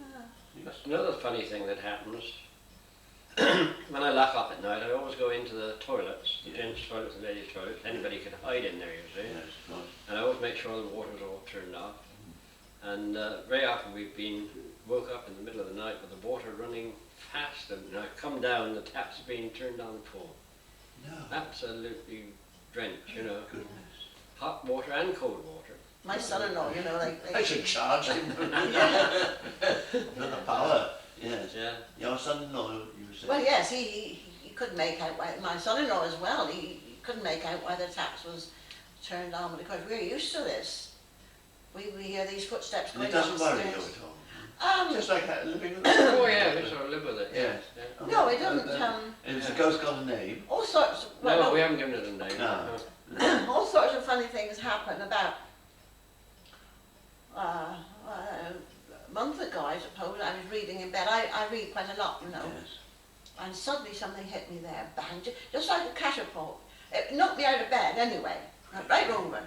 Ah. Yes. Another funny thing that happens, when I lock up at night, I always go into the toilets, the gents' toilets, the ladies' toilets. Anybody can hide in there, you see. Yes, of course. And I always make sure the water's all turned off. And very often we've been woke up in the middle of the night with the water running fast, and I come down, the tap's being turned on full. No. Absolutely drenched, you know. Goodness. Hot water and cold water. My son-in-law, you know, I should charge him for the power. Yes. Yeah. Your son-in-law, you said? well, yes, he couldn't make out why, my son-in-law as well, he couldn't make out why the taps was turned on, but of course we're used to this. We hear these footsteps And going it doesn't worry you downstairs. at all? Just like living with Oh yeah, we sort of live with it. Yes. Yeah. No, it doesn't, Has the ghost got a name? all sorts, No, we haven't given it a name. No. all sorts of funny things happen about, a month ago, I suppose, I was reading in bed. I read quite a lot, you know. Yes. And suddenly something hit me there, bang, just like a catapult. It knocked me out of bed anyway, right over.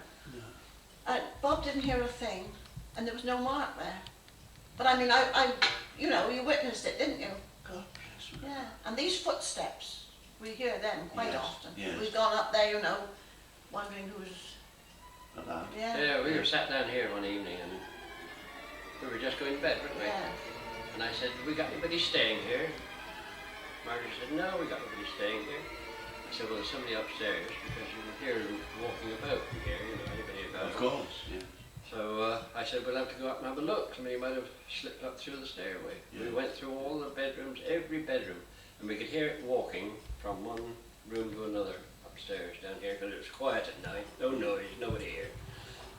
And Bob didn't hear a thing, and there was no mark there. But I mean, I you know, you witnessed it, didn't you? God bless me. Yeah. And these footsteps, we hear them quite Yes, often. yes. We've gone up there, you know, wondering who's, About. yeah. Yeah, we were sat down here one evening and we were just going to bed, weren't we? Yeah. And I said, we got anybody staying here? Marjorie said, no, we got nobody staying here. I said, well, there's somebody upstairs because you can hear them walking about in here, you know, anybody about. Of course, yeah. So I said, we'll have to go up and have a look. Somebody might have slipped up through the stairway. Yeah. We went through all the bedrooms, every bedroom, and we could hear it walking from one room to another upstairs down here because it was quiet at night, no noise, nobody here.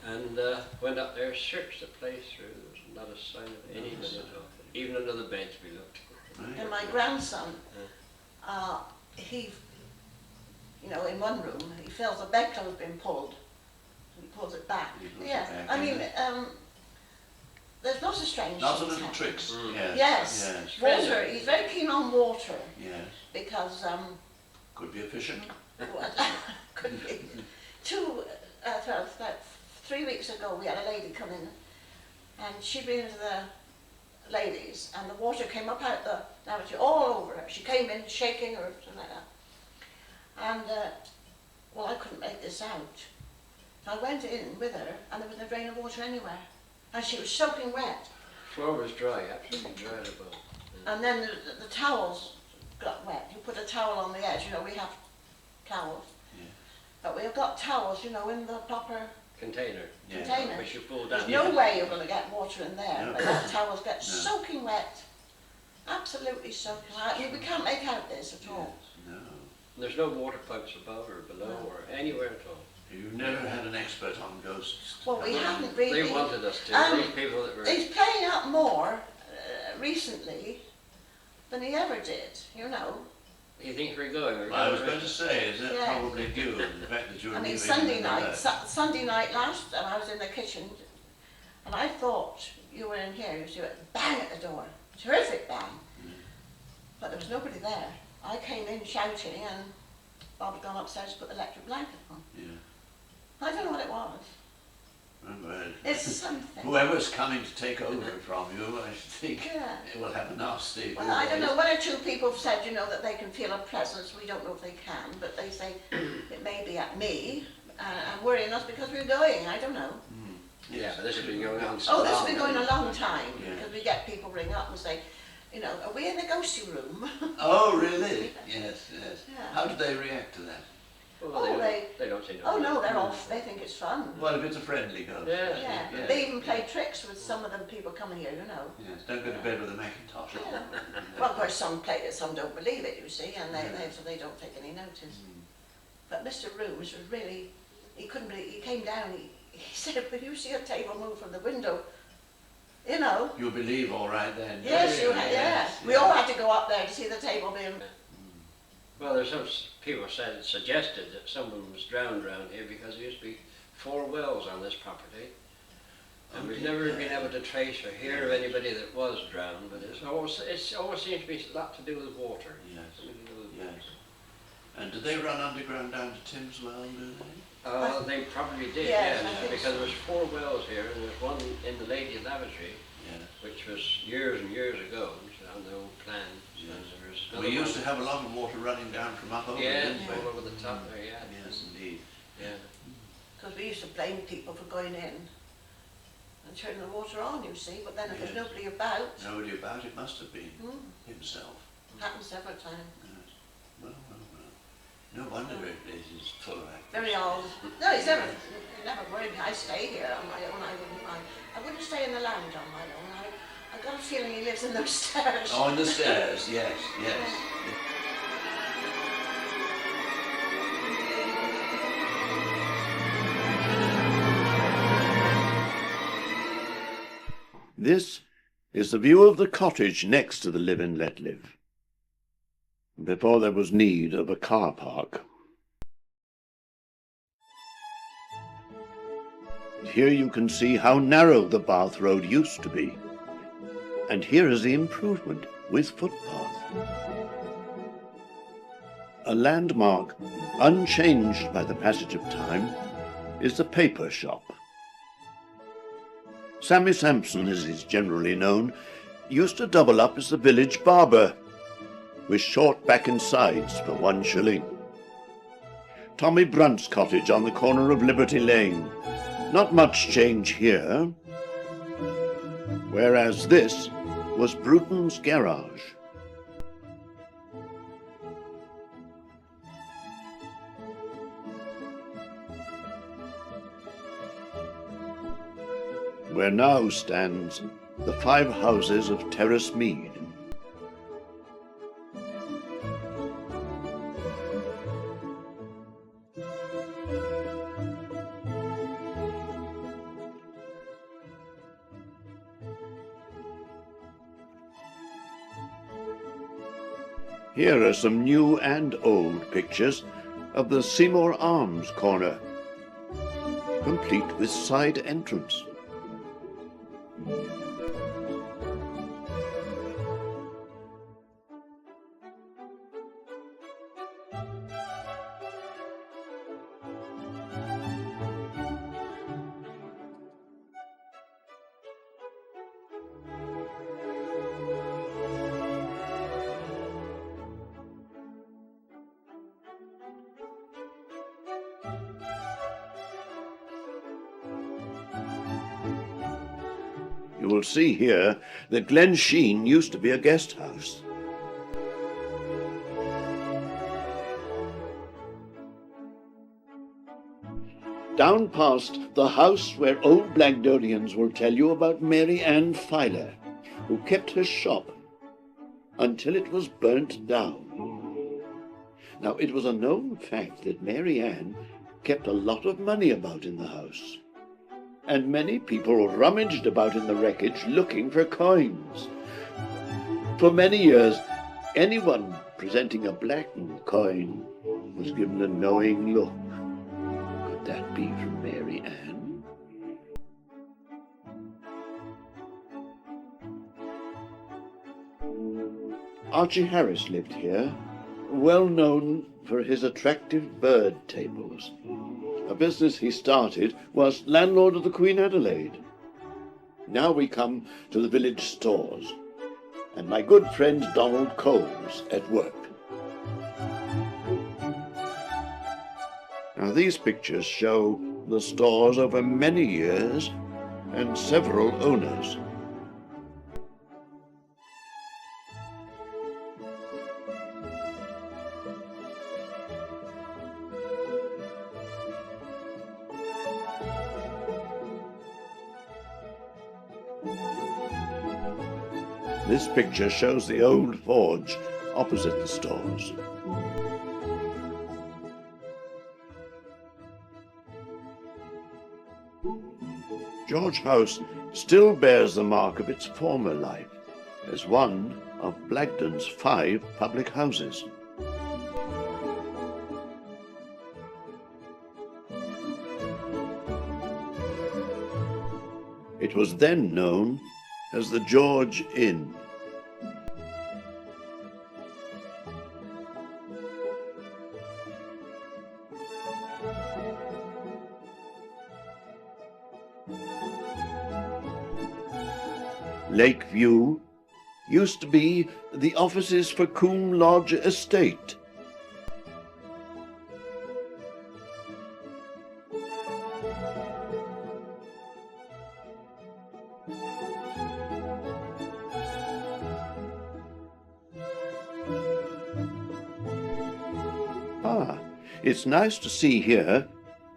And went up there, searched the place through. There was not a sign of anybody at all. Even under the beds we looked. Right. And my grandson, he, you know, in one room, he feels the bedclothes been pulled. He pulls it back. He pulls it Yeah, back, I mean, yeah. there's lots of strange Lots of things little happen. tricks. Mm. Yes. Yes, Yes. water, he's very keen on water Yes. because, Could be a fisherman. could be. About 3 weeks ago, we had a lady come in, and she'd been into the ladies, and the water came up out the lavatory all over her. She came in shaking or something like that. And, well, I couldn't make this out. So I went in with her, and there was no drain of water anywhere. And she was soaking wet. Floor was dry, absolutely dry at above. And then the towels got wet. You put a towel on the edge, you know, we have towels. Yeah. But we've got towels, you know, in the proper Container. Yeah. container. Which you pull There's down. no way you're going to get water in there, No. but that towels get No. soaking wet. Absolutely soaking wet. I mean, we can't make out this at all. Yes. No. There's no water pipes above or below No. or anywhere at all. You've never had an expert on ghosts. Well, we haven't really. They wanted us to. Um, These people that were. He's playing up more recently than he ever did, you know. You think we're going? We're Well, I was going going to say, is that Yeah. probably due to the fact that you were I mean, leaving Sunday and night, that? Sunday night last time I was in the kitchen, and I thought you were in here. You went bang at the door, terrific bang. But there was nobody there. I came in shouting, and Bob had gone upstairs to put the electric blanket on. Yeah. I don't know what it was. Well, It It's something. Whoever's coming to take over from you, I think Yeah. it will have a nasty. Well, I don't know, one or two people have said, that they can feel a presence. We don't know if they can, but they say it may be at me and worrying us because we're going. I don't know. Yeah, but this has been going on so Oh, long. this has been going a long time, Yeah. because we get people ring up and say, are we in the ghosty room? Oh, really? Yes, yes. Yeah. How do they react to that? Well, Oh, they don't say no. Oh no, they're off. They think it's fun. Well, if it's a friendly ghost. Yeah. Yeah, Yes. they even play tricks with some of the people coming here, Yes, don't go to bed with a Macintosh on. Yeah. Well, of course, some play it, some don't believe it, you see, and so they don't take any notice. But Mr. Rooms was really, he couldn't believe, he came down, he said, when you see a table move from the window, You believe all right then? Yes, don't you? We all had to go up there to see the table being... Well, there's some people suggested that someone was drowned around here because there used to be 4 wells on this property. And we've never been able to trace or hear of anybody that was drowned, but it always seems to be a lot to do with water. Yes. Something to do with Yes. water. And do they run underground down to Timswell, do they? They probably did, Yes, yes, I think because so. there was 4 wells here, and there's one in the ladies' lavatory, Yes. which was years and years ago, so on the old plan. So Yes. there was We another used one. to have a lot of water running down from up over, Yeah, didn't we? all over the top there, yeah. Yes, indeed. Yeah. Because we used to blame people for going in and turning the water on, you see, but then if there's Yes. nobody about, Nobody about it must have been himself. happens several times. Yes. Well. No wonder it is full of actors. Very old. No, he's never worried me. I stay here on my own. I wouldn't mind. I wouldn't stay in the lounge on my own. I've got a feeling he lives in those stairs. Oh, on the stairs, yes, yes. This is the view of the cottage next to the Live and Let Live, before there was need of a car park. Here you can see how narrow the Bath Road used to be. And here is the improvement with footpath. A landmark unchanged by the passage of time is the paper shop. Sammy Sampson, as is generally known, used to double up as the village barber, with short back and sides for 1 shilling. Tommy Brunt's cottage on the corner of Liberty Lane. Not much change here, whereas this was Bruton's garage. Where now stands the 5 houses of Terrace Mead. Here are some new and old pictures of the Seymour Arms corner, complete with side entrance. You will see here that Glen Sheen used to be a guest house. Down past the house where old Blagdonians will tell you about Mary Ann Filer, who kept her shop until it was burnt down. Now, it was a known fact that Mary Ann kept a lot of money about in the house, and many people rummaged about in the wreckage looking for coins. For many years, anyone presenting a Blagdon coin was given a knowing look. Could that be from Mary Ann? Archie Harris lived here, well known for his attractive bird tables. a business he started, was landlord of the Queen Adelaide. Now we come to the village stores, and my good friend Donald Cole's at work. Now these pictures show the stores over many years and several owners. This picture shows the old forge opposite the stores. George House still bears the mark of its former life as one of Blagdon's 5 public houses. It was then known as the George Inn. Lakeview used to be the offices for Combe Lodge Estate. It's nice to see here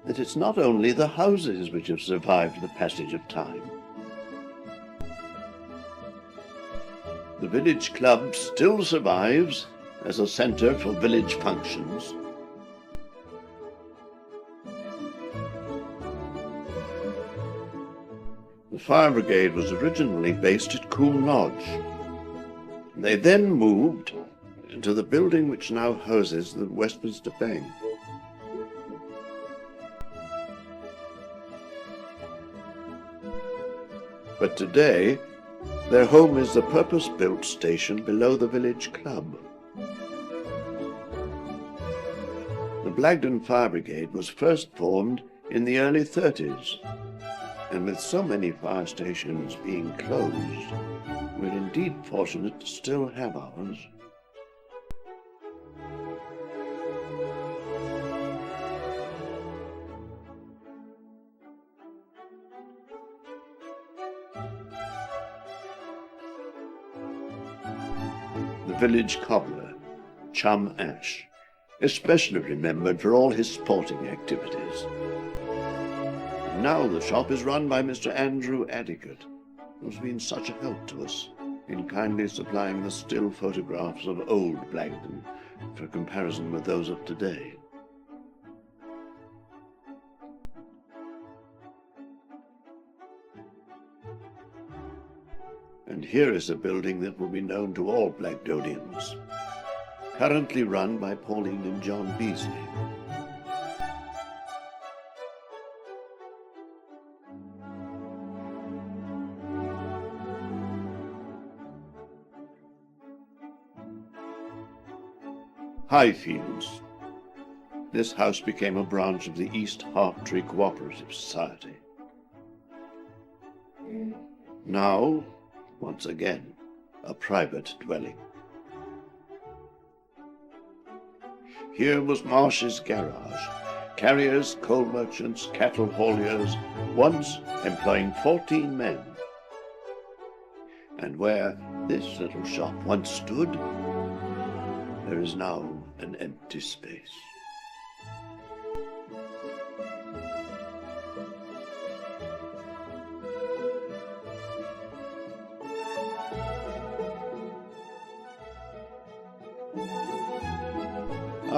that it's not only the houses which have survived the passage of time. The village club still survives as a centre for village functions. The fire brigade was originally based at Combe Lodge. They then moved to the building which now houses the Westminster Bank. But today, their home is the purpose-built station below the village club. The Blagdon Fire Brigade was first formed in the early 30s, and with so many fire stations being closed, we're indeed fortunate to still have ours. Village cobbler, Chum Ash, especially remembered for all his sporting activities. Now the shop is run by Mr. Andrew Addicott, who's been such a help to us in kindly supplying the still photographs of old Blagdon for comparison with those of today. And here is a building that will be known to all Blagdonians, currently run by Pauline and John Beasley. Highfields. This house became a branch of the East Hartree Cooperative Society. Now, once again, a private dwelling. Here was Marsh's garage, carriers, coal merchants, cattle hauliers, once employing 14 men. And where this little shop once stood, there is now an empty space.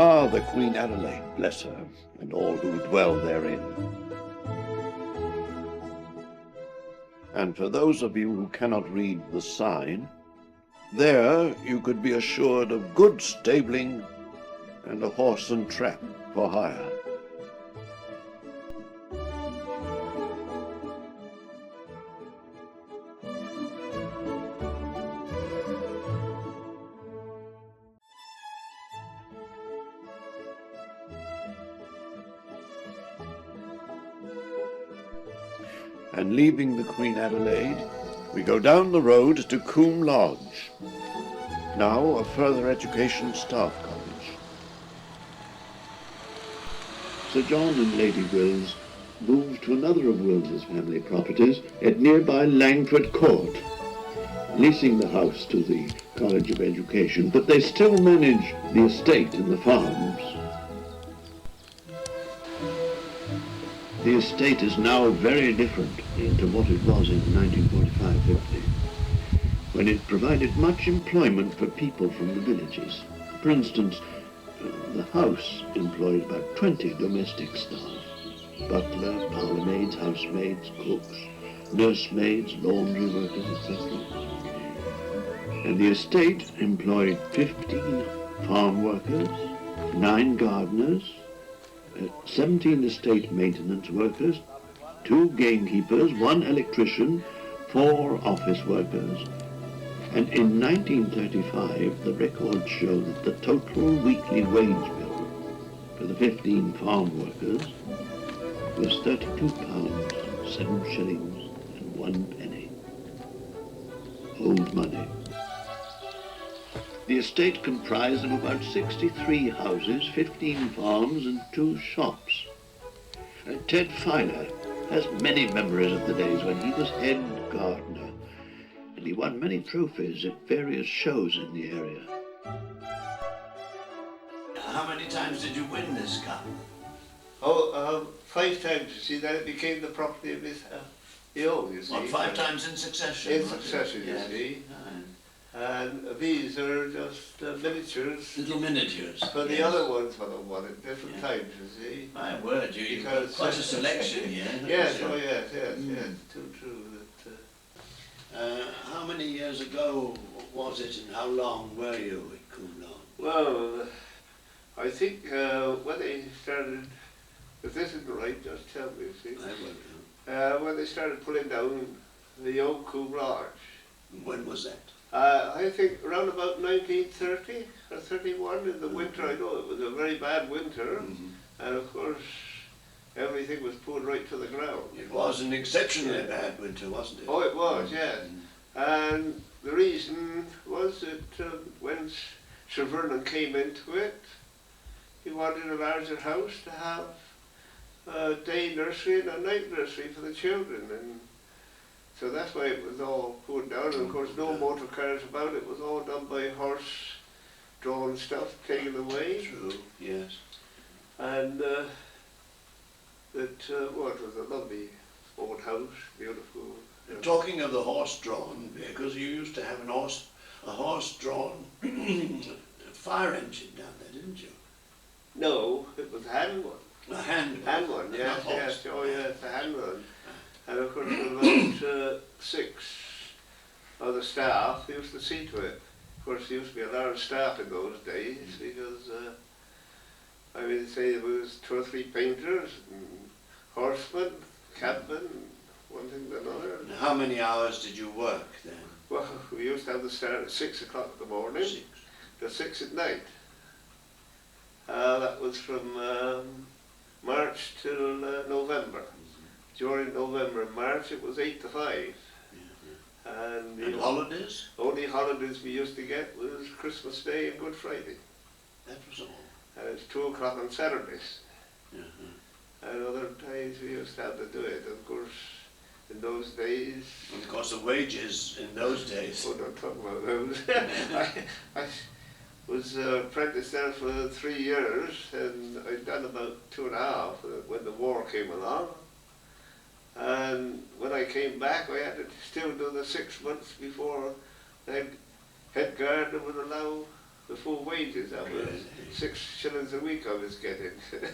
Ah, the Queen Adelaide, bless her, and all who dwell therein. And for those of you who cannot read the sign, there you could be assured of good stabling and a horse and trap for hire. and leaving the Queen Adelaide, we go down the road to Combe Lodge, now a further education staff college. Sir John and Lady Wills moved to another of Wills's family properties at nearby Langford Court, leasing the house to the College of Education, but they still manage the estate and the farms. The estate is now very different to what it was in 1945-50, when it provided much employment for people from the villages. For instance, the house employed about 20 domestic staff: butler, parlourmaids, housemaids, cooks, nursemaids, laundry workers, etc. And the estate employed 15 farm workers, 9 gardeners, 17 estate maintenance workers, 2 gamekeepers, 1 electrician, 4 office workers. And in 1935, the records show that the total weekly wage bill for the 15 farm workers was £32, 7 shillings and 1 penny. Old money. The estate comprised of about 63 houses, 15 farms and 2 shops. Ted Filer has many memories of the days when he was head gardener, and he won many trophies at various shows in the area. How many times did you win this cup? 5 times, you see, then it became the property of his own, you see. What, 5 times in succession? In succession, you Yes. see. Aye. And these are just miniatures Little miniatures. for the yes. other ones for the one at different Yeah. times, you see. My word, you've got Because- quite a selection here. haven't Yes, you? oh yes, yes, Mm. yes, too true. How many years ago was it and how long were you at Combe Lodge? Well, I think when they started, if this isn't right, just tell me, you see. I will do. When they started pulling down the old Combe Lodge, When was that? I think around about 1930 or 31 in the winter. I know it was a very bad winter, and of course everything was pulled right to the ground. It was an exceptionally bad winter, wasn't it? Oh, it was, yes. And the reason was that when Sir Vernon came into it, he wanted a larger house to have a day nursery and a night nursery for the children, and so that's why it was all pulled down. And of course, no motor cars about. It was all done by horse-drawn stuff, taken away. True, yes. And it was a lovely old house, beautiful. Talking of the horse-drawn vehicles, you used to have a horse-drawn fire engine down there, didn't you? No, it was a hand one. A hand one, not yes, horse. yes, oh yes, a hand one. And of course, about 6 of the staff used to see to it. Of course, there used to be a large staff in those days because, I mean, say there was 2 or 3 painters, and horsemen, cabmen, one thing and another. And how many hours did you work then? Well, we used to have the start at 6 o'clock in the morning 6. to 6 at night. That was from March till November. During November and March it was 8 to 5. And the holidays? only holidays we used to get was Christmas Day and Good Friday. That was all. And it's 2 o'clock on Saturdays. Uh-huh. And other times we used to have to do it. Of course, in those days... And of course the wages in those days. Oh, don't talk about those. I was apprenticed there for 3 years, and I'd done about 2.5 when the war came along. And when I came back, I had to still do the 6 months before the head gardener would allow the full wages. That was 6 shillings a week I was getting.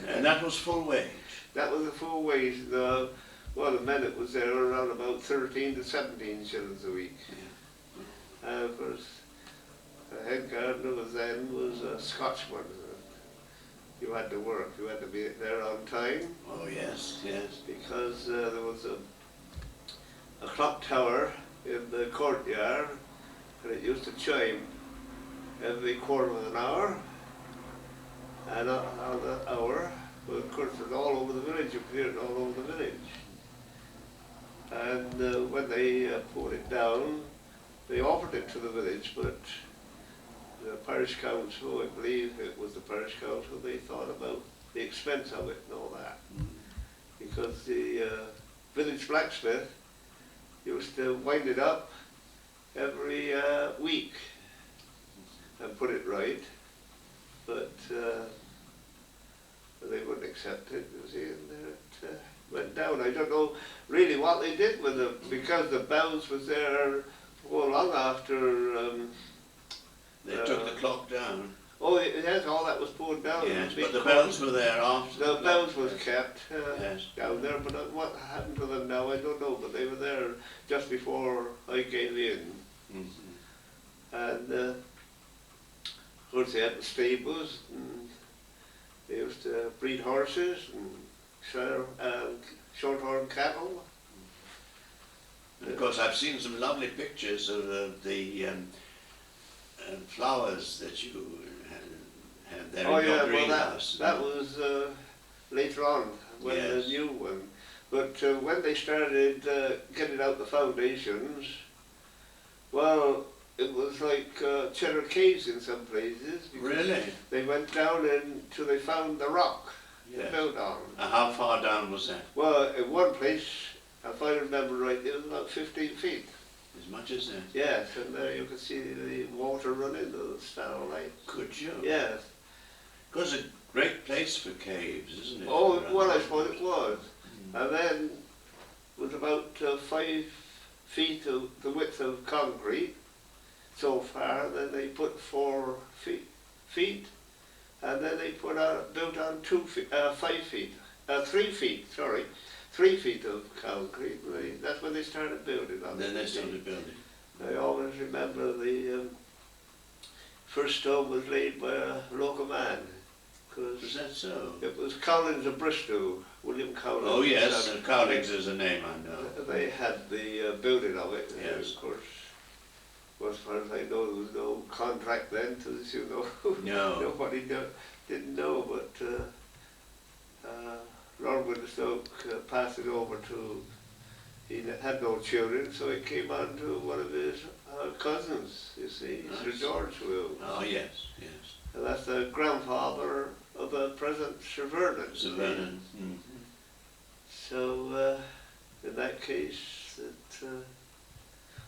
And that was full wage? That was a full wage. Well, the men that was there were around about 13 to 17 shillings a week. Yeah. And of course, the head gardener was a Scotchman. You had to work, you had to be there on time. Oh yes, yes. Because there was a clock tower in the courtyard, and it used to chime every quarter of an hour. And on that hour, well, of course, it's all over the village. You could hear it all over the village. And when they put it down, they offered it to the village, but the parish council, I believe it was the parish council, they thought about the expense of it and all that. Because the village blacksmith used to wind it up every week and put it right, but they wouldn't accept it, you see, and it went down. I don't know really what they did with it, because the bells was there long after. They took the clock down. Oh yes, all that was pulled down. Yes, but the bells were there after. The bells was kept yes. down there, but what happened to them now, I don't know, but they were there just before I came in. And of course they had the stables, and they used to breed horses and short-horn cattle. And of course I've seen some lovely pictures of the flowers that you had there in your greenhouse. That was later on, when the new one. But when they started getting out the foundations, well, it was like cheddar caves in some places. Really? They went down until they found the rock to build on. And how far down was that? Well, in one place, if I remember right, it was about 15 feet. As much as that? Yes, and there you could see the water running, the starlight. Could you? Yes. Because it's a great place for caves, isn't it? Oh, well, I suppose it was. And then it was about 5 feet of the width of concrete so far. Then they put 4 feet, and then they built on 5 feet, 3 feet, sorry. 3 feet of concrete. That's when they started building on it. Then they started building. I always remember the first stone was laid by a local man. Was that so? It was Collins of Bristol, William Collins. Oh yes, Collins is a name I know. They had the building of it. Yes. Of course, as far as I know, there was no contract then, as you know. No. Nobody didn't know, but Lord Woodstock passed it over to, he had no children, so it came on to one of his cousins, you see, Sir George Will. Oh yes, yes. And that's the grandfather of the present Sir Vernon. Sir Vernon. So in that case,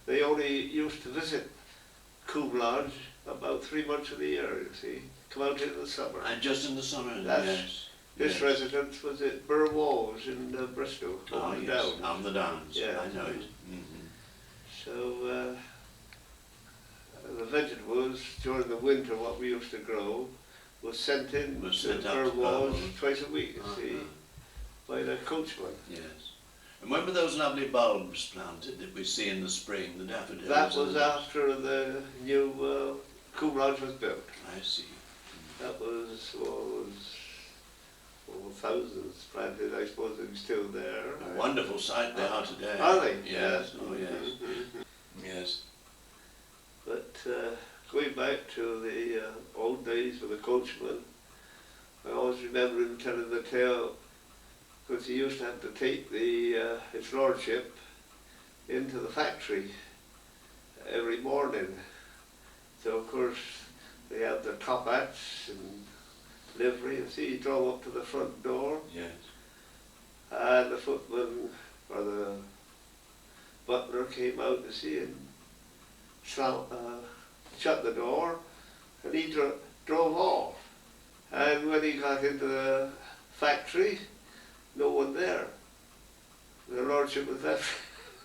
they only used to visit Combe Lodge about 3 months of the year, you see, come out in the summer. And just in the summer, yes. This residence was at Burwalls in Bristol, on the Downs. On the Downs, yeah. I know it. So the vegetables during the winter, what we used to grow, was sent in to Burwalls twice a week, you see, by the coachman. Yes. And when were those lovely bulbs planted that we see in the spring, the daffodils? That was after the new Combe Lodge was built. I see. That was thousands planted. I suppose they're still there. A wonderful sight they are today. Are they? Yes. Oh yes. Yes. But going back to the old days with the coachman, I always remember him telling the tale, because he used to have to take his lordship into the factory every morning. So of course they had their top hats and livery. You see, he drove up to the front door. Yes. And the footman or the butler came out to see him, shut the door, and he drove off. And when he got into the factory, no one there. The lordship was left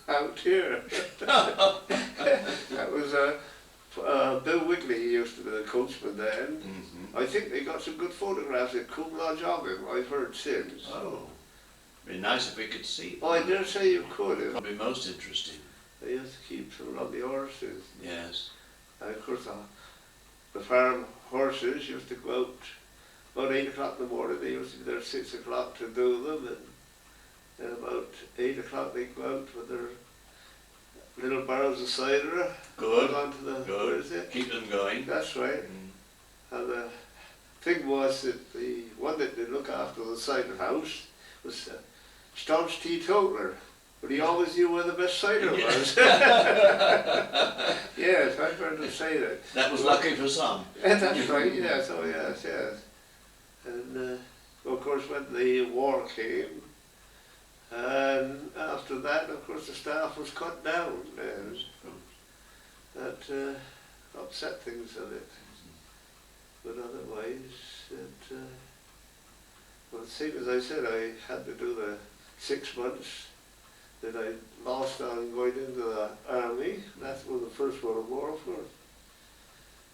out here. That was Bill Wigley, he used to be the coachman then. I think they got some good photographs at Combe Lodge of him, I've heard since. Oh, it'd be nice if we could see them. Oh, I dare say you could. It would be most interesting. They used to keep some lovely horses. Yes. And of course the farm horses used to go out about 8 o'clock in the morning. They used to be there at 6 o'clock to do them, and about 8 o'clock they'd go out with their little barrels of cider. Good. Onto the, Good. Where is it? Keep them going. That's right. And the thing was that the one that did look after the cider house was a staunch teetotaler. But he always knew where the best cider was. Yes, I've heard him say that. That was lucky for some. That's right, yes, oh yes, yes. And of course when the war came, and after that, of course, the staff was cut down, and that upset things a bit. But otherwise, well, same as I said, I had to do the 6 months that I lost on going into the army. That was the First World War, of course.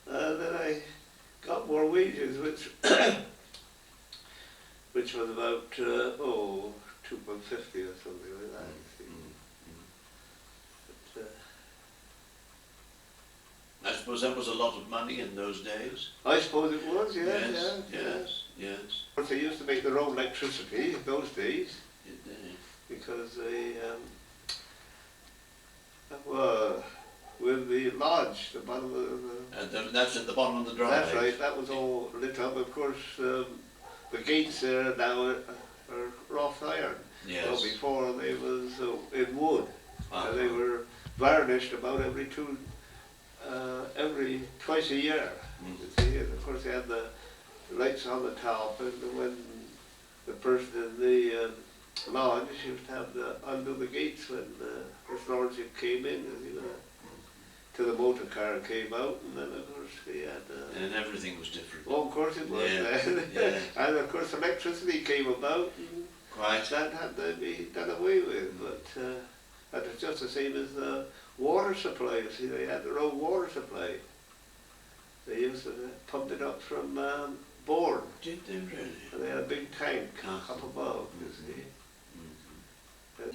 And then I got more wages, which which was about £2.50 or something like that. But, I suppose that was a lot of money in those days. I suppose it was, yes, Yes. Of course, they used to make their own electricity in those days Did they? because they, with the lodge, the bottom of the... That's at the bottom of the drive. That's right, that was all lit up. Of course, the gates there now are wrought iron. Yes. Well, before they was in wood. Uh-huh. And they were varnished about twice a year. You see, and of course they had the lights on the top, and when the person in the lodge used to have to undo the gates when His Lordship came in, till the motor car came out, and then of course we had... and everything was different. Oh, of course it was. Yeah. And of course electricity came about, and Quite. that had to be done away with, but that was just the same as the water supply. You see, they had their own water supply. They used to pump it up from Bourne. Did they really? And they had a big tank Uh-huh. up above, you see.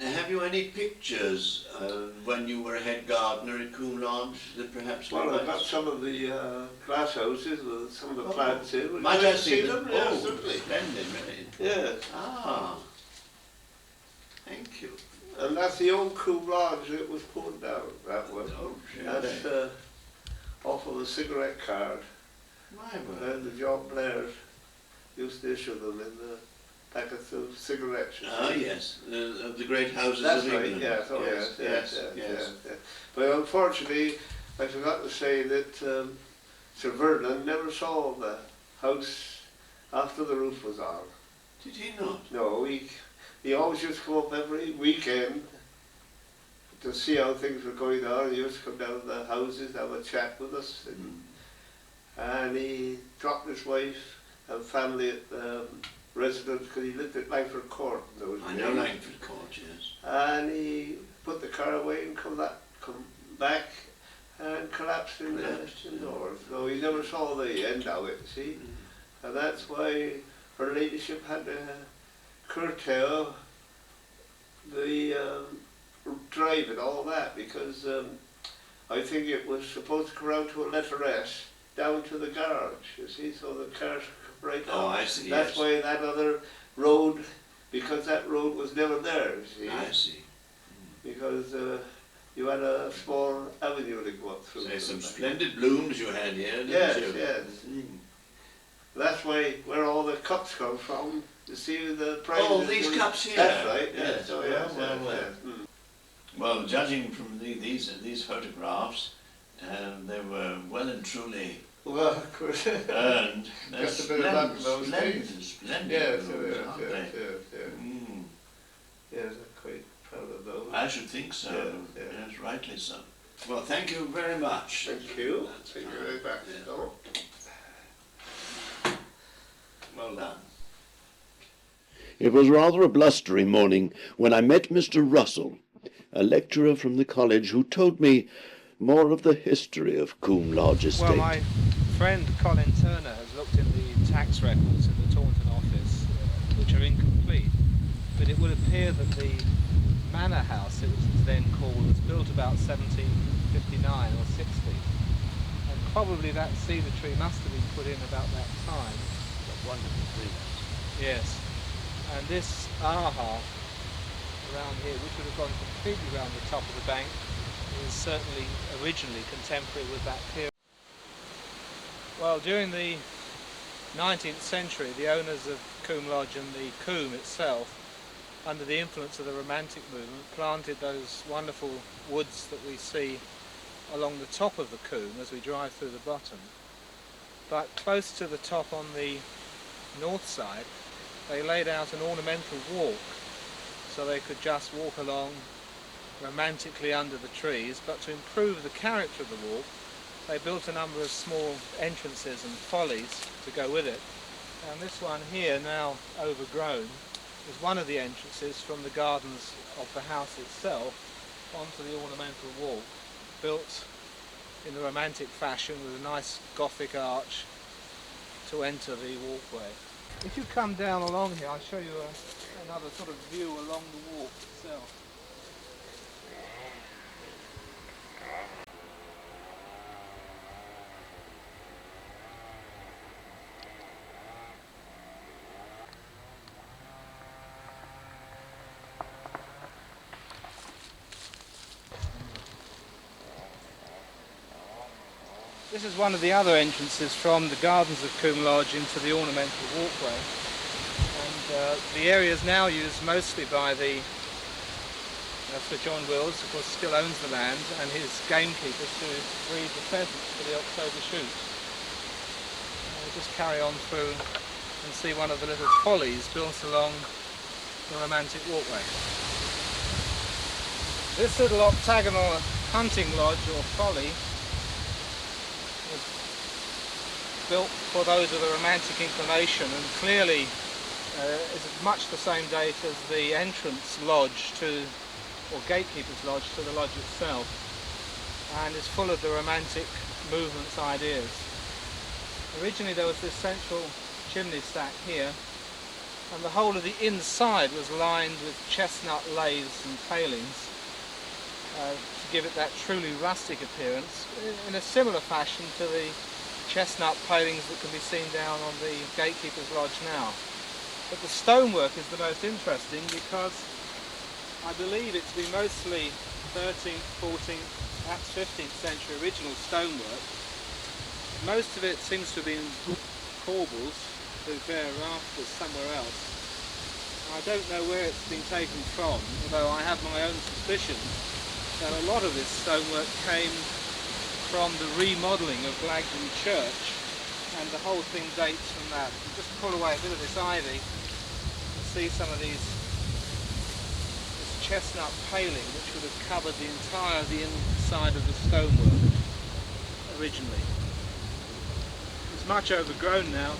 Have you any pictures when you were head gardener at Combe Lodge that perhaps we Well, might... I've got some of the glass houses with some of the plants in. Would you Might like I to see them? Yes, Oh, certainly. splendid, really. Yes. Ah, thank you. And that's the old Combe Lodge that was pulled down, that one. Oh, That's off of the cigarette card. My word. And the John Blairs used to issue them in the packets of cigarettes. you Ah, see. yes, the great houses That's of right, England. yes, oh yes, yes. But unfortunately, I forgot to say that Sir Vernon never saw the house after the roof was on. Did he not? No, he always used to come up every weekend to see how things were going on. He used to come down to the houses, have a chat with us. And he dropped his wife and family at the residence because he lived at Langford Court in those days. I know Langford Court, yes. And he put the car away and come back and collapsed in the north. So he never saw the end of it, see? And that's why Her Ladyship had to curtail the drive and all that, because I think it was supposed to come around to a letter S down to the garage, you see, so the cars could come right down. Oh, I see, That's yes. why that other road, because that road was never there, you see. I see. Because you had a small avenue to go up through. Say, some splendid blooms you had here, didn't Yes, you? yes. That's where all the cups come from. You see the prizes. Oh, these cups here. That's right. Yes. Yes. Oh, yes. Well, yes, well. yes. Well, judging from these photographs, they were well and truly Well, of course. earned. They're Just a bit of luck in those days. Splendid Yes, blooms, yes, aren't yes, they? yes, yes. Yes, I'm quite proud of those. I should think so. Yeah, yeah. Yes, rightly so. Well, thank you very much. Thank you. That's Thank you fine. very much. Yeah. Oh. Well done. It was rather a blustery morning when I met Mr. Russell, a lecturer from the college who told me more of the history of Combe Lodge Estate. Well, my friend Colin Turner has looked in the tax records in the Taunton office, which are incomplete, but it would appear that the manor house, it was then called, was built about 1759 or 60, and probably that cedar tree must have been put in about that time. Wonderful trees. Yes, and this aha around here, which would have gone completely around the top of the bank, is certainly originally contemporary with that period. Well, during the 19th century, the owners of Combe Lodge and the Combe itself under the influence of the Romantic movement, planted those wonderful woods that we see along the top of the Combe as we drive through the bottom. But close to the top on the north side, they laid out an ornamental walk so they could just walk along romantically under the trees, but to improve the character of the walk, they built a number of small entrances and follies to go with it. And this one here, now overgrown, is one of the entrances from the gardens of the house itself onto the ornamental walk, built in the Romantic fashion with a nice Gothic arch to enter the walkway. If you come down along here, I'll show you another sort of view along the walk itself. This is one of the other entrances from the gardens of Combe Lodge into the ornamental walkway, and the area is now used mostly by the Sir John Wills, of course, still owns the land, and his gamekeepers to breed the pheasants for the October shoot. We'll just carry on through and see one of the little follies built along the Romantic walkway. This little octagonal hunting lodge or folly was built for those with a romantic inclination, and clearly is much the same date as the entrance lodge to, or gatekeeper's lodge to the lodge itself, and is full of the Romantic movement's ideas. Originally there was this central chimney stack here, and the whole of the inside was lined with chestnut laths and palings to give it that truly rustic appearance, in a similar fashion to the chestnut palings that can be seen down on the gatekeeper's lodge now. But the stonework is the most interesting, because I believe it to be mostly 13th, 14th, perhaps 15th century original stonework. Most of it seems to have been corbels with bare rafters somewhere else. I don't know where it's been taken from, although I have my own suspicions that a lot of this stonework came from the remodelling of Blagdon Church, and the whole thing dates from that. You just pull away a bit of this ivy and see some of this chestnut paling which would have covered the inside of the stonework originally. It's much overgrown now,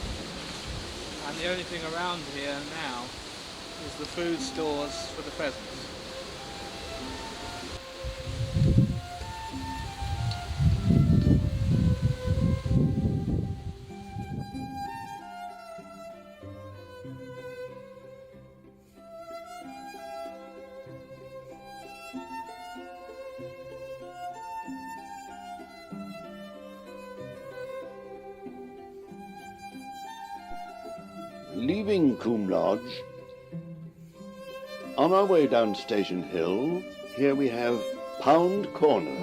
and the only thing around here now is the food stores for the pheasants. Leaving Combe Lodge, on our way down Station Hill, here we have Pound Corner,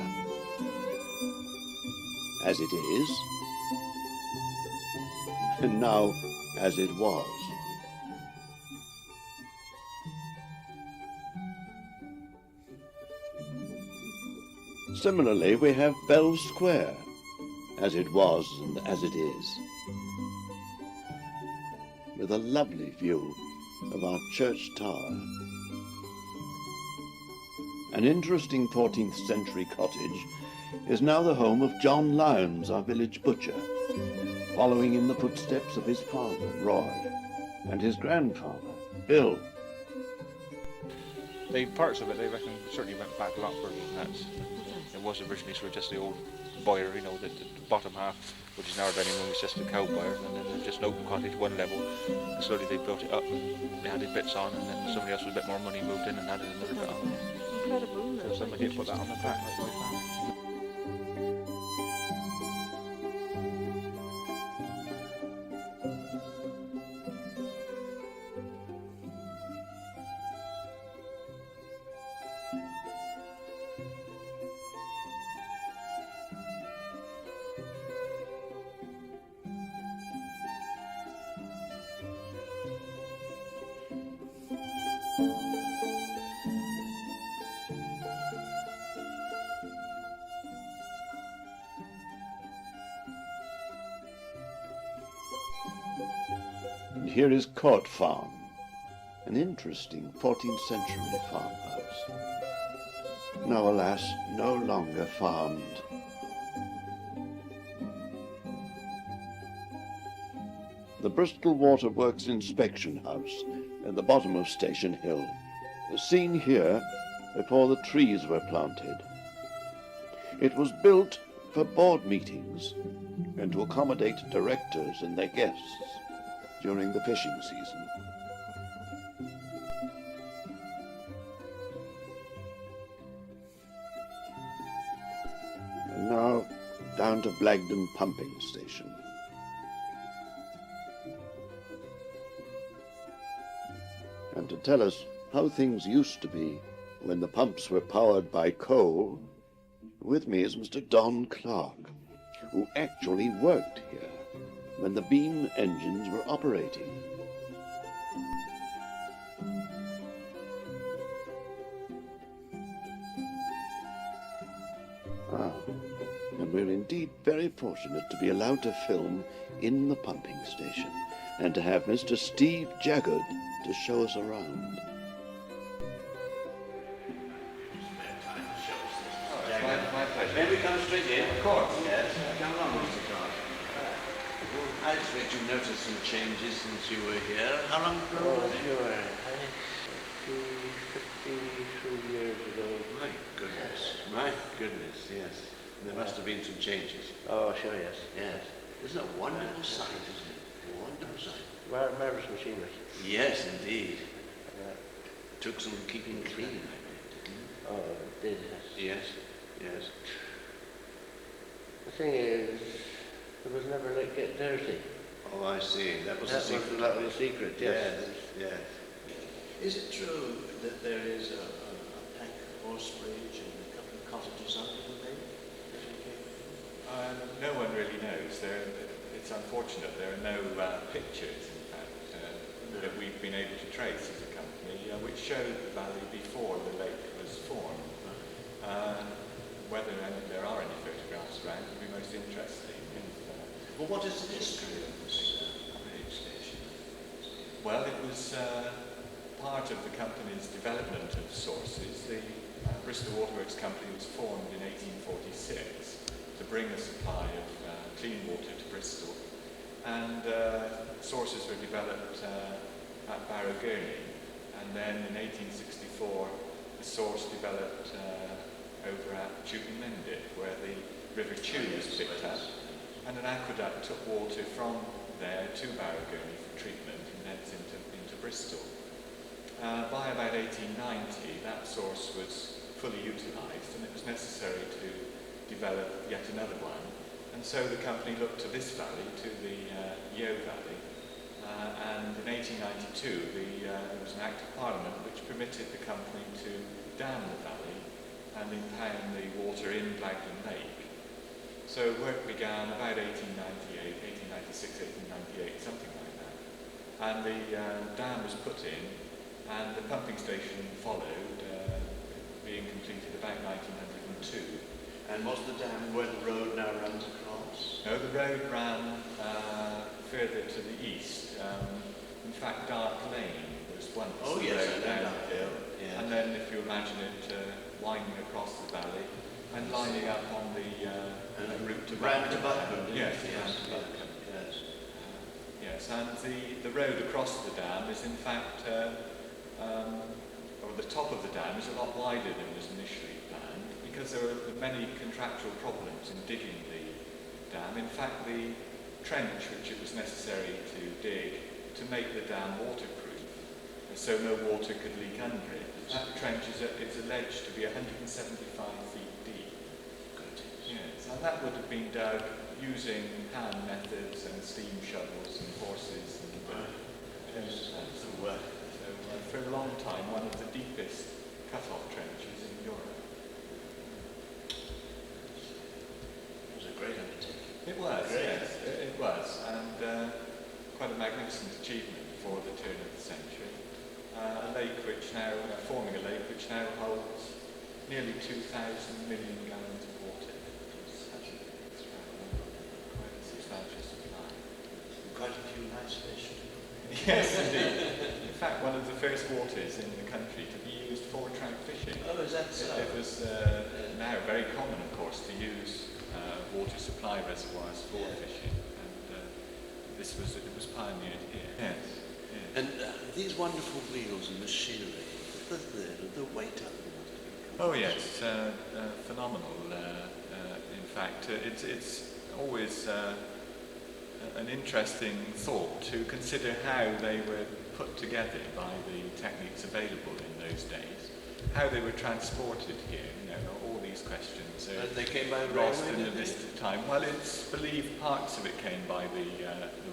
as it is, and now as it was. Similarly, we have Bell Square, as it was and as it is, with a lovely view of our church tower. An interesting 14th century cottage is now the home of John Lyons, our village butcher, following in the footsteps of his father, Roy, and his grandfather, Bill. The parts of it, I reckon, certainly went back a lot further than that. It was originally sort of just the old byre, you know, the bottom half, which is now our dining room, was just a cow byre, and then there was just an open cottage, one level, and slowly they built it up, they added bits on, and then somebody else with a bit more money moved in and added another bit on. Incredible, isn't it? So somebody put that on the back, like my family. here is Court Farm, an interesting 14th century farmhouse. Now, alas, no longer farmed. The Bristol Waterworks Inspection House at the bottom of Station Hill is seen here before the trees were planted. It was built for board meetings and to accommodate directors and their guests during the fishing season. And now down to Blagdon Pumping Station. And to tell us how things used to be when the pumps were powered by coal, with me is Mr. Don Clark, who actually worked here when the beam engines were operating. And we're indeed very fortunate to be allowed to film in the pumping station and to have Mr. Steve Jaggard to show us around. My pleasure. May we come straight in? Of course. Yes. Come along, Mr. Clark. I expect you noticed some changes since you were here. How long ago? Oh, sure. 53 years ago. My goodness, yes. There must have been some changes. Oh, sure, yes. Yes. Isn't it a wonderful sight, isn't it? A wonderful sight. Marvelous machinery. Yes, indeed. Took some keeping clean, I bet, didn't it? Oh, it did, yes. Yes, yes. The thing is, it was never let get dirty. Oh, I see. That was the secret. That was the secret, yes. Yes, yes. Is it true that there is a plank horse bridge and a couple of cottages under the lake? No one really knows. It's unfortunate there are no pictures, in fact, that we've been able to trace as a company, which show the valley before the lake was formed. Whether there are any photographs around would be most interesting. Well, what is the history of this bridge station? Well, it was part of the company's development of sources. The Bristol Waterworks Company was formed in 1846 to bring a supply of clean water to Bristol, and sources were developed at Barrowgurney, and then in 1864 the source developed over at Chewton Mendip, where the River Chew was picked up, and an aqueduct took water from there to Barrowgurney for treatment and thence into Bristol. By about 1890 that source was fully utilised, and it was necessary to develop yet another one, and so the company looked to this valley, to the Yeo Valley, and in 1892 there was an Act of Parliament which permitted the company to dam the valley and impound the water in Blagdon Lake. So work began about 1898, 1896, 1898, something like that, and the dam was put in, and the pumping station followed, being completed about 1902. And was the dam where the road now runs across? No, the road ran further to the east. In fact, Dark Lane was once the road downhill. Yes. And then, if you imagine it, winding across the valley and lining up on the route to Blagdon. Yes, yes. Yes, and the road across the dam is in fact, or the top of the dam is a lot wider than was initially planned, because there were many contractual problems in digging the dam. In fact, the trench which it was necessary to dig to make the dam waterproof, so no water could leak under it, that trench is alleged to be 175 feet deep. Good. Yes, and that would have been dug using hand methods and steam shovels and horses. And, That's the work. So for a long time, one of the deepest cut-off trenches in Europe. It was a great undertaking. It was, yes, it was, and quite a magnificent achievement for the turn of the century. A lake which now, forming a lake which now holds nearly 2,000 million gallons of water. Quite a substantial supply. Quite a few nice fish. Yes, indeed. In fact, one of the first waters in the country to be used for trout fishing. Oh, is that so? It was now very common, of course, to use water supply reservoirs for fishing, and it was pioneered here. Yes. And these wonderful wheels and machinery, the weight of them. Oh yes, phenomenal. In fact, it's always an interesting thought to consider how they were put together by the techniques available in those days, how they were transported here. You know, all these questions. They came by lost railway, in a mist of time. Well, it's believed parts of it came by the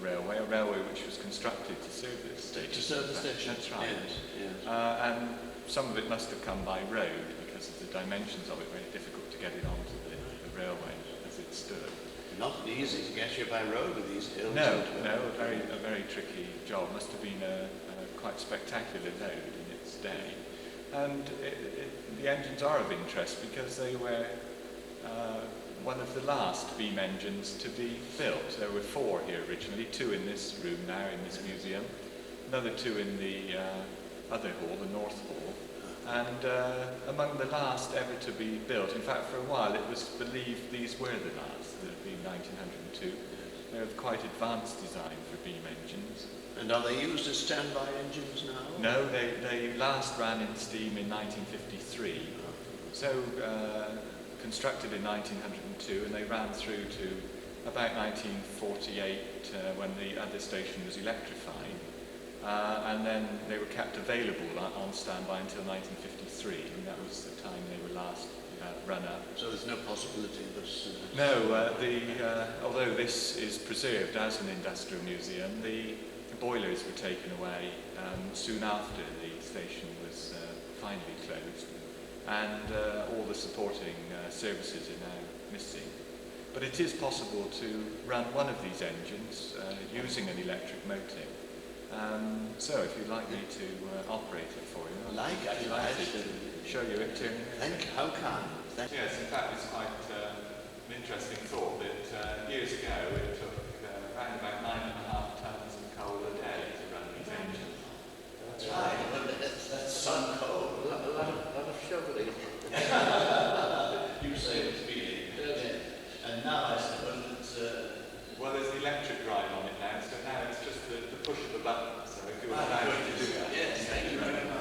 railway, a railway which was constructed to serve this station. To serve the station. That's right. Yes. And some of it must have come by road because of the dimensions of it. Very difficult to get it onto the railway as it stood. Not easy to get here by road with these hills. No, a very tricky job. Must have been a quite spectacular load in its day. And the engines are of interest because they were one of the last beam engines to be built. There were 4 here originally, 2 in this room now in this museum, another 2 in the other hall, the North Hall, and among the last ever to be built. In fact, for a while it was believed these were the last, that had been 1902. They're of quite advanced design for beam engines. And are they used as standby engines now? No, they last ran in steam in 1953. So constructed in 1902, and they ran through to about 1948 when the other station was electrified. And then they were kept available on standby until 1953, and that was the time they were last run up. So there's no possibility of this? No, although this is preserved as an industrial museum, the boilers were taken away soon after the station was finally closed, and all the supporting services are now missing. But it is possible to run one of these engines using an electric motor. So if you'd like me to operate it for you, I'd like to show you it turning. Thank you. How kind. Yes, in fact, it's quite an interesting thought that years ago it took around about 9.5 tons of coal a day to run these engines. That's right. Well, that's some coal. A lot of shoveling. You say it's speeding. And now I suppose it's... Well, there's an electric drive on it now, so now it's just the push of a button. So if you allow me to do that. Yes, thank you very much.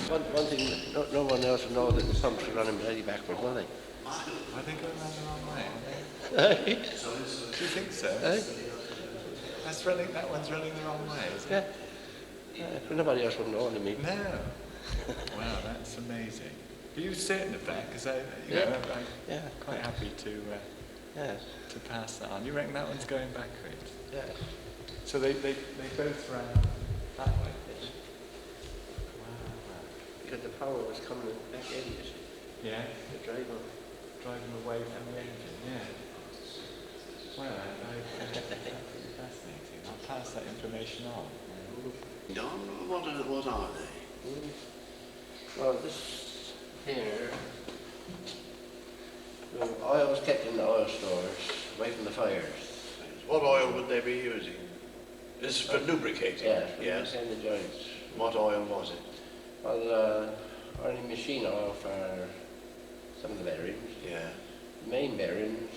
one thing, no one else will know that the pumps are running bloody backwards, will they? I think I'm running the wrong way. Do you think so? That one's running the wrong way, isn't it? Yeah. Nobody else would know, only me. No. Wow, that's amazing. Are you certain of that? Because I'm quite happy to pass that on. You reckon that one's going backwards? Yeah. So they both ran that way. Because the power was coming back in, you see. Yeah. The driver. Driving away from the engine, yeah. Well, that's fascinating. I'll pass that information on. Don, what are they? Well, this here, the oil was kept in the oil stores, away from the fires. What oil would they be using? This is for lubricating? Yes. The joints. What oil was it? Well, only machine oil for some of the bearings. Yeah. The main bearings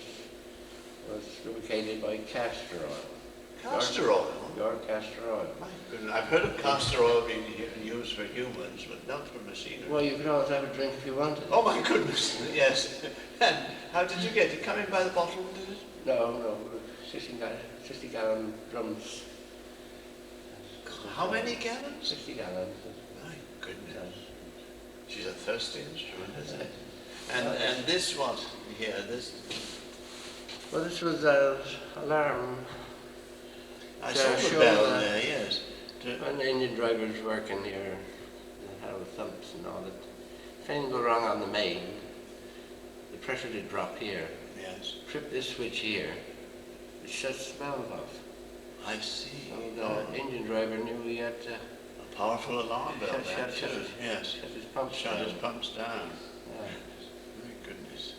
was lubricated by castor oil. Castor oil? Your castor oil. My goodness, I've heard of castor oil being used for humans, but not for machinery. Well, you could always have a drink if you wanted. Oh my goodness, yes. And how did you get it? Coming by the bottle, did it? No, 60 gallon drums. How many gallons? 60 gallons. My goodness. She's a thirsty instrument, isn't it? And this what here? This. Well, this was an alarm. I saw the bell there. Yes. When the engine drivers working here, they have thumps and all that. If anything go wrong on the main, the pressure did drop here. Yes. Trip this switch here, it shuts the valve off. I see. So the engine driver knew he had to. A powerful alarm bell. Yes. Shut his pumps Shut down. his pumps down. Yeah. My goodness.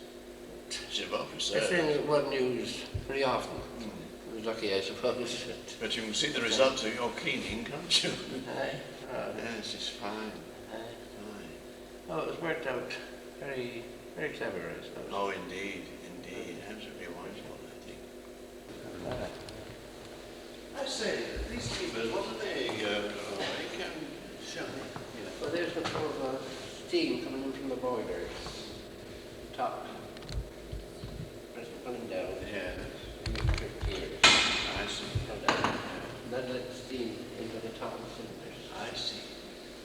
It's well This preserved. thing wasn't used very often. I was lucky, I suppose. But you can see the results of your cleaning, can't you? Aye. Yes, it's fine. Aye. Oh, it was worked out very, very clever, I suppose. Oh, indeed. Absolutely wonderful, I think. I say, these levers, what are they? They can show me. Well, there's control of steam coming in from the boiler. Top. Press it coming down. Yeah. Here. I see. Then let the steam into the top of the cylinders. I see.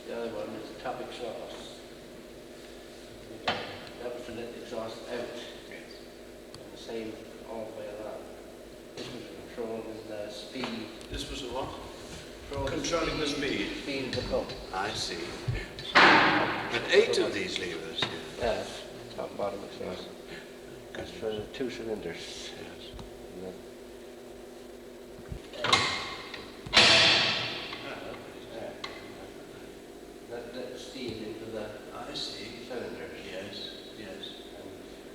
The other one is the top exhaust. That was to let the exhaust out. Yes. And the same all the way along. This was controlling the speed. This was a what? Controlling the speed. Speed of the pump. I see. And 8 of these levers. Yes. Top and bottom exhaust. That's for the 2 cylinders. Yes. Let the steam into the cylinders. Yes.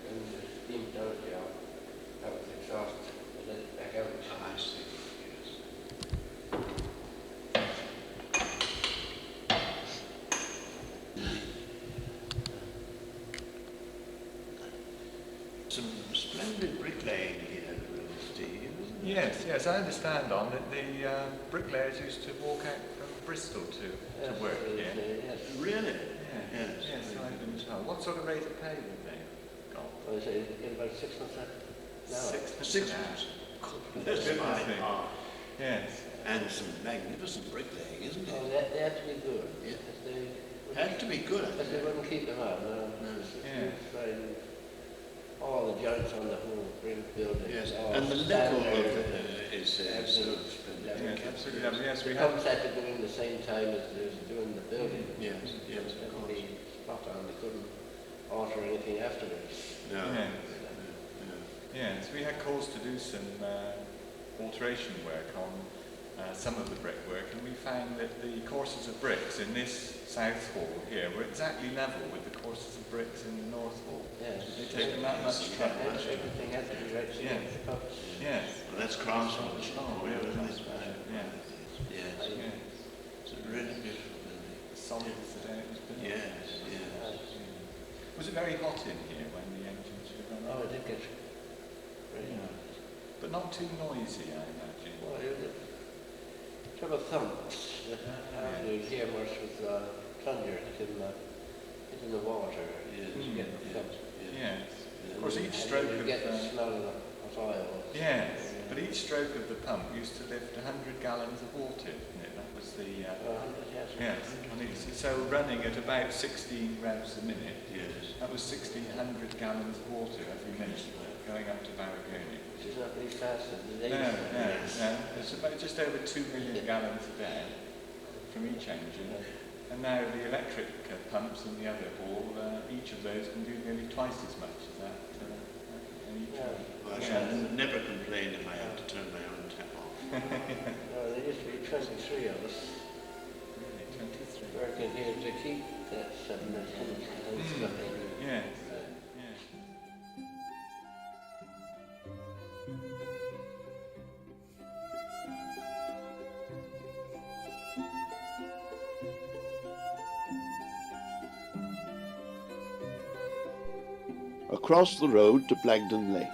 And the steam down it down. That was the exhaust. And let it back out. I see. Some splendid bricklaying here, Steve, isn't there? Yes, I understand on that the bricklayers used to walk out from Bristol to work here. Yes. Really? Yes, I've been told. What sort of rate of pay would they got? Well, they get about 6 months now. 6 months. That's fine. Yes. And some magnificent bricklaying, isn't Oh, it? they had to be good. Yeah. They Had to be good. But they wouldn't keep them out. No. All the joints on the whole building. Yes, all and the level standard, is sort of Yes, absolutely lovely. Yes, we the have. pumps had to go in the same time as they was doing the building. Yes, It yes, had of to be spot on. They couldn't alter anything afterwards. No. Yes. Yes, we had calls to do some alteration work on some of the brickwork, and we found that the courses of bricks in this south hall here were exactly level with the courses of bricks in the north hall. Yes. They take that much trouble. Everything has to be right. Yes. Yes. Well, that's craftsmanship. Oh, really, really isn't nice. it? Yes. Yes. Yes. It's a really beautiful building. Solid as the day it was built. Yes. Was it very hot in here when the engines were running? Oh, it did get very hot. But not too noisy, I imagine. Well, it was trouble thumps. You hear much with plunger, hit in the water, to get the foot. Yes. Of course, each stroke you of get the smell of oil. yes, but each stroke of the pump used to lift 100 gallons of water, didn't it? That was the yes. And it's so running at about 16 revs a minute. Yes. That was 1,600 gallons of water every minute going up to Barragoni. Which is not really faster than they No. It's about just over 2 million gallons a day from each engine. And now the electric pumps in the other hall, each of those can do nearly twice as much as that. I shall never complain if I have to turn my own tap off. There used to be 23 of us. Really, 23. Working here to keep that 7 or 10 stuff in. Yes. Across the road to Blagdon Lake,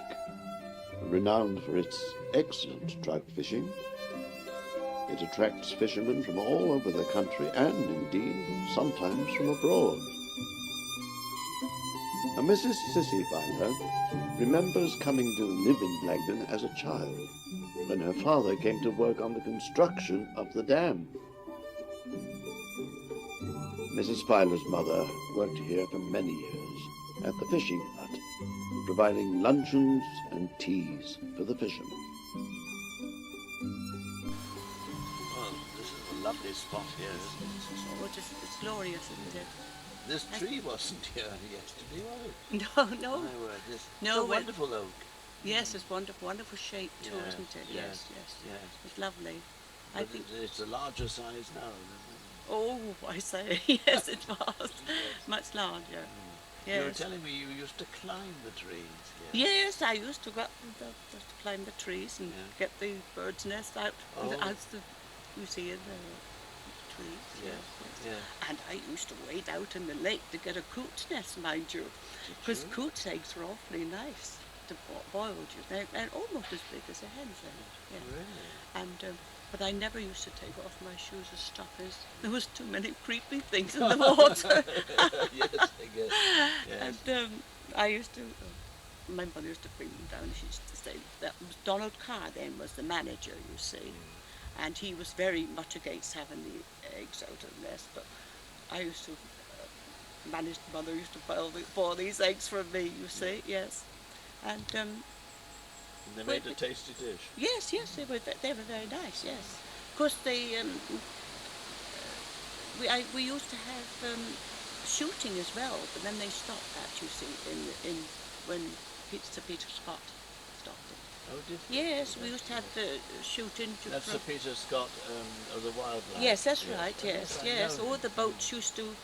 renowned for its excellent trout fishing. It attracts fishermen from all over the country and, indeed, sometimes from abroad. Now, Mrs. Cissie Byler remembers coming to live in Blagdon as a child, when her father came to work on the construction of the dam. Mrs. Byler's mother worked here for many years at the fishing hut, providing luncheons and teas for the fishermen. Well, this is a lovely spot here, isn't it? Oh, it's glorious, isn't it? This tree wasn't here yesterday, was it? No. My word, this No, a wonderful oak. Yes, it's wonderful shape too, Yeah, isn't it? yes, Yes. yes. It's lovely. I But think. it's a larger size now. Oh, I say, yes, it was much larger. Yes. You were telling me you used to climb the trees here. Yes, I used to go up to climb the trees and get the bird's nest out. Out the, you see, in the trees. Yeah. And I used to wade out in the lake to get a coot's nest, mind you, because coot's eggs were awfully nice to boiled. They're almost as big as a hen's egg. Yeah. Really? And but I never used to take off my shoes as stockings. There was too many creepy things in the water. Yes, I guess. Yes. And I used to, my mother used to bring them down. She used to say that Donald Carr then was the manager, you see, and he was very much against having the eggs out of the nest. But I used to manage. Mother used to boil these eggs for me, you see, yes, and. And they made a tasty dish. Yes, they were very nice. Yes, of course they. We used to have shooting as well, but then they stopped that. You see, in when Sir Peter Scott stopped it. Oh, did they? Yes, we used to have the shooting. That's Sir Peter Scott of the wildlife. Yes, that's right. Yes. All the boats used to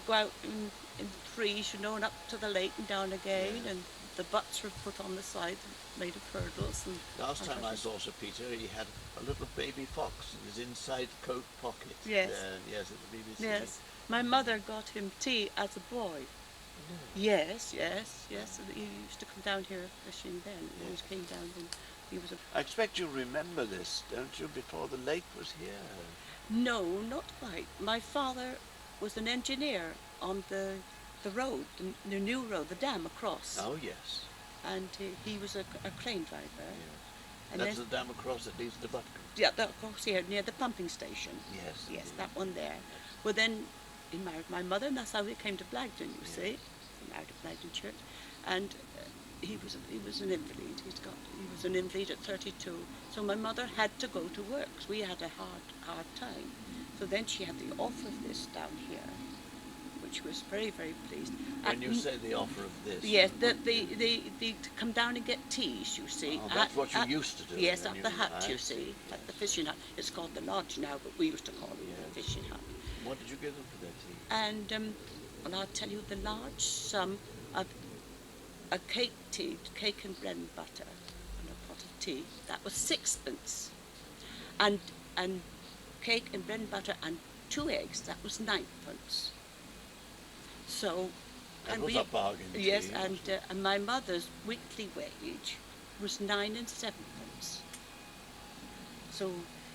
go out in trees, and up to the lake and down again, and the butts were put on the side, made of hurdles. And last time I saw Sir Peter, he had a little baby fox in his inside coat pocket. Yes. Yes, at the BBC. Yes. My mother got him tea as a boy. Yes. And he used to come down here fishing then. He always came down and he was I expect you remember this, don't you, before the lake was here? No, not quite. My father was an engineer on the road, the new road, the dam across. Oh, yes. And he was a crane driver. Yeah. And that's then, the dam across that leads to Blagdon. Yeah, that across here, near the pumping station. Yes. Yes, that one there. Well, then he married my mother, and that's how we came to Blagdon, you see. He married at Blagdon Church. And he was an invalid. He was an invalid at 32. So my mother had to go to work, because we had a hard time. So then she had the offer of this down here, which was very, very pleased. When you say the offer of this? Yes, the to come down and get teas, you see. Oh, that's what you used to do. Yes, at the hut, you see, at the fishing hut. It's called the lodge now, but we used to call it the fishing hut. What did you give them for their tea? And well, I'll tell you the large sum of a cake and bread and butter, and a pot of tea. That was 6pence, and cake and bread and butter and 2 eggs. That was 9pence. So. That was a bargain. Yes, and my mother's weekly wage was 9 and 7pence. So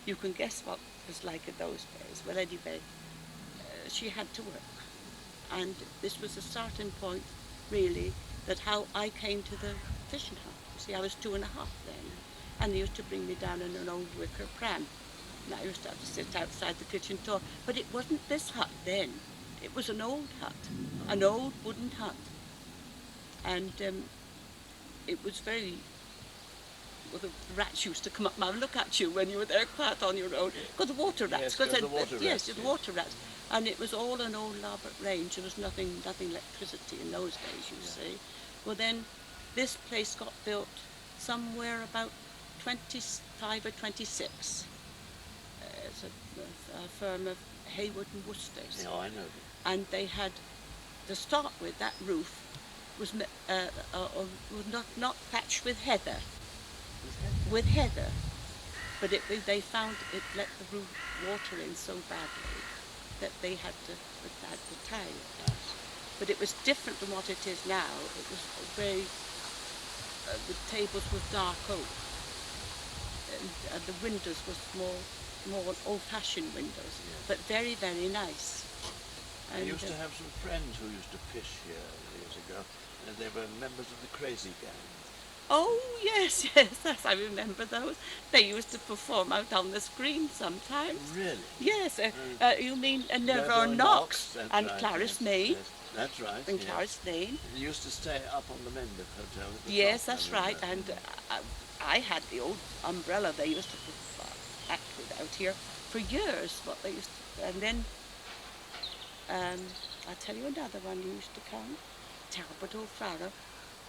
you can guess what it was like in those days. Well, anyway, she had to work. And this was a starting point, really, that how I came to the fishing hut. You see, I was 2.5 then, and they used to bring me down in an old wicker pram. And I used to have to sit outside the kitchen door. But it wasn't this hut then. It was an old hut, an old wooden hut. And it was very... Well, the rats used to come up and look at you when you were there quiet on your own. Because the water rats. Yes, 'cause the water rats, yes, the yes. water rats. And it was all an old elaborate range. There was nothing electricity in those days, you see. Well then, this place got built somewhere about 25 or 26. It's a firm of Haywood and Worcesters. Yeah, I know. And they had, to start with, that roof was not patched with heather. With heather. But they found it let the roof water in so badly that they had to tie it. But it was different from what it is now. It was very, the tables were dark oak, and the windows were more old-fashioned windows, but very, very nice. I And, used to have some friends who used to fish here years ago, and they were members of the Crazy Gang. oh yes, yes, I remember those. They used to perform out on the screen sometimes. Really? Yes, you mean Never Never Knox that's and right, Clarice yes, Lane. yes, that's right. And yes. Clarice Lane. They used to stay up on the Mendip Hotel. At the Yes, top, that's I right. remember. And I had the old umbrella they used to act with out here for years. What they used to, and then I'll tell you another one who used to come, Talbot O'Farrell.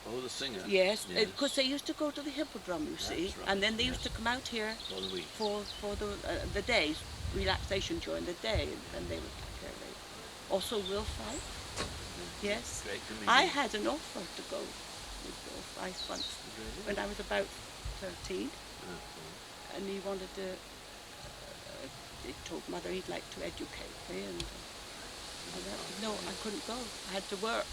Oh, the singer. Yes, because they used to go to the Hippodrome, you see, That's right, and then they yes. used to come out here For the week. for the days, relaxation during the day, and they would get their rate. Also Will Fife, yes. Great comedian. I had an offer to go with Will Fife once Really? when I was about 13, Oh, and he wanted to, he told Mother he'd like to educate me, and no, I couldn't go, I had to work.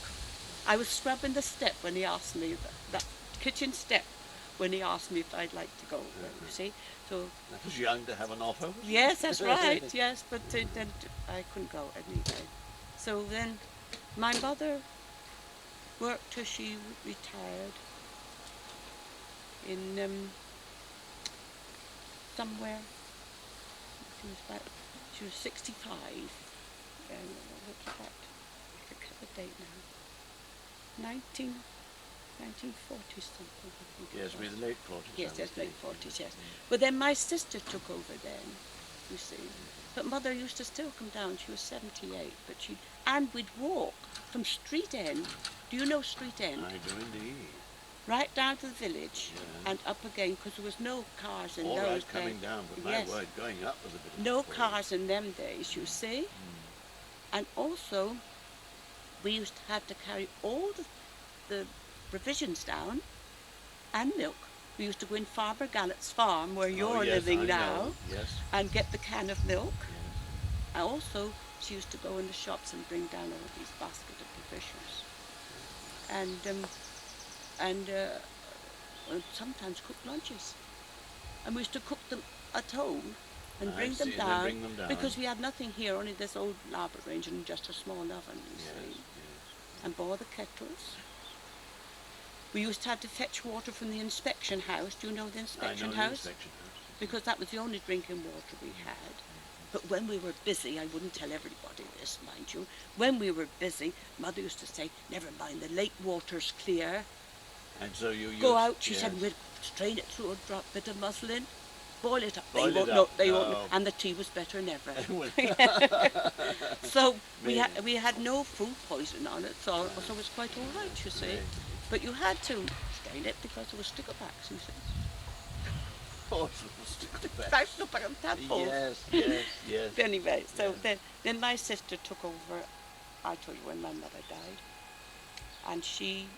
I was scrubbing the step when he asked me, that kitchen step, when he asked me if I'd like to go, you see. So that was young to have an offer. wasn't it? yes, that's right, yes, but then I couldn't go anyway. So then my mother worked till she retired in somewhere, she was 65, and what's that, I forget the date now. 1940 something, I think. Yes, with the late 40s. Yes, I yes, would late think. 40s, yes. But then my sister took over then, you see. But Mother used to still come down. She was 78, but and we'd walk from Street End. Do you know Street End? I do indeed. Right down to the village Yeah. and up again, because there was no cars in All those right, coming days. down, but my Yes. word, going up was a bit of No a fall. cars in them days, you see. And also, we used to have to carry all the provisions down and milk. We used to go in Farmer Gallett's farm, where you're yes, living I now, know. Yes. and get the can of milk. Yes. And also, she used to go in the shops and bring down all these baskets of provisions. And sometimes cook lunches. And we used to cook them at home and I bring see, them and then down, bring them down. because we had nothing here, only this old elaborate range and just a small oven, you see. And boil the kettles. We used to have to fetch water from the inspection house. Do you know the inspection I know house? the inspection house. Because that was the only drinking water we had. But when we were busy, I wouldn't tell everybody this, mind you, when we were busy, Mother used to say, never mind, the lake water's clear. And so you Go used- out, she yes. said, we'd strain it through a drop bit of muslin, boil it up. Boil They it won't know, up, they won't no. know. And the tea was better than ever. Well, So we Really? had no food poison on it, so it was quite all right, you see. Right. But you had to strain it because there was stickerbacks, you see. Oh, stick to that. Right up on tadpoles. Yes, yes, yes. Anyway, so Yeah. then my sister took over, I told you, when my mother died. And she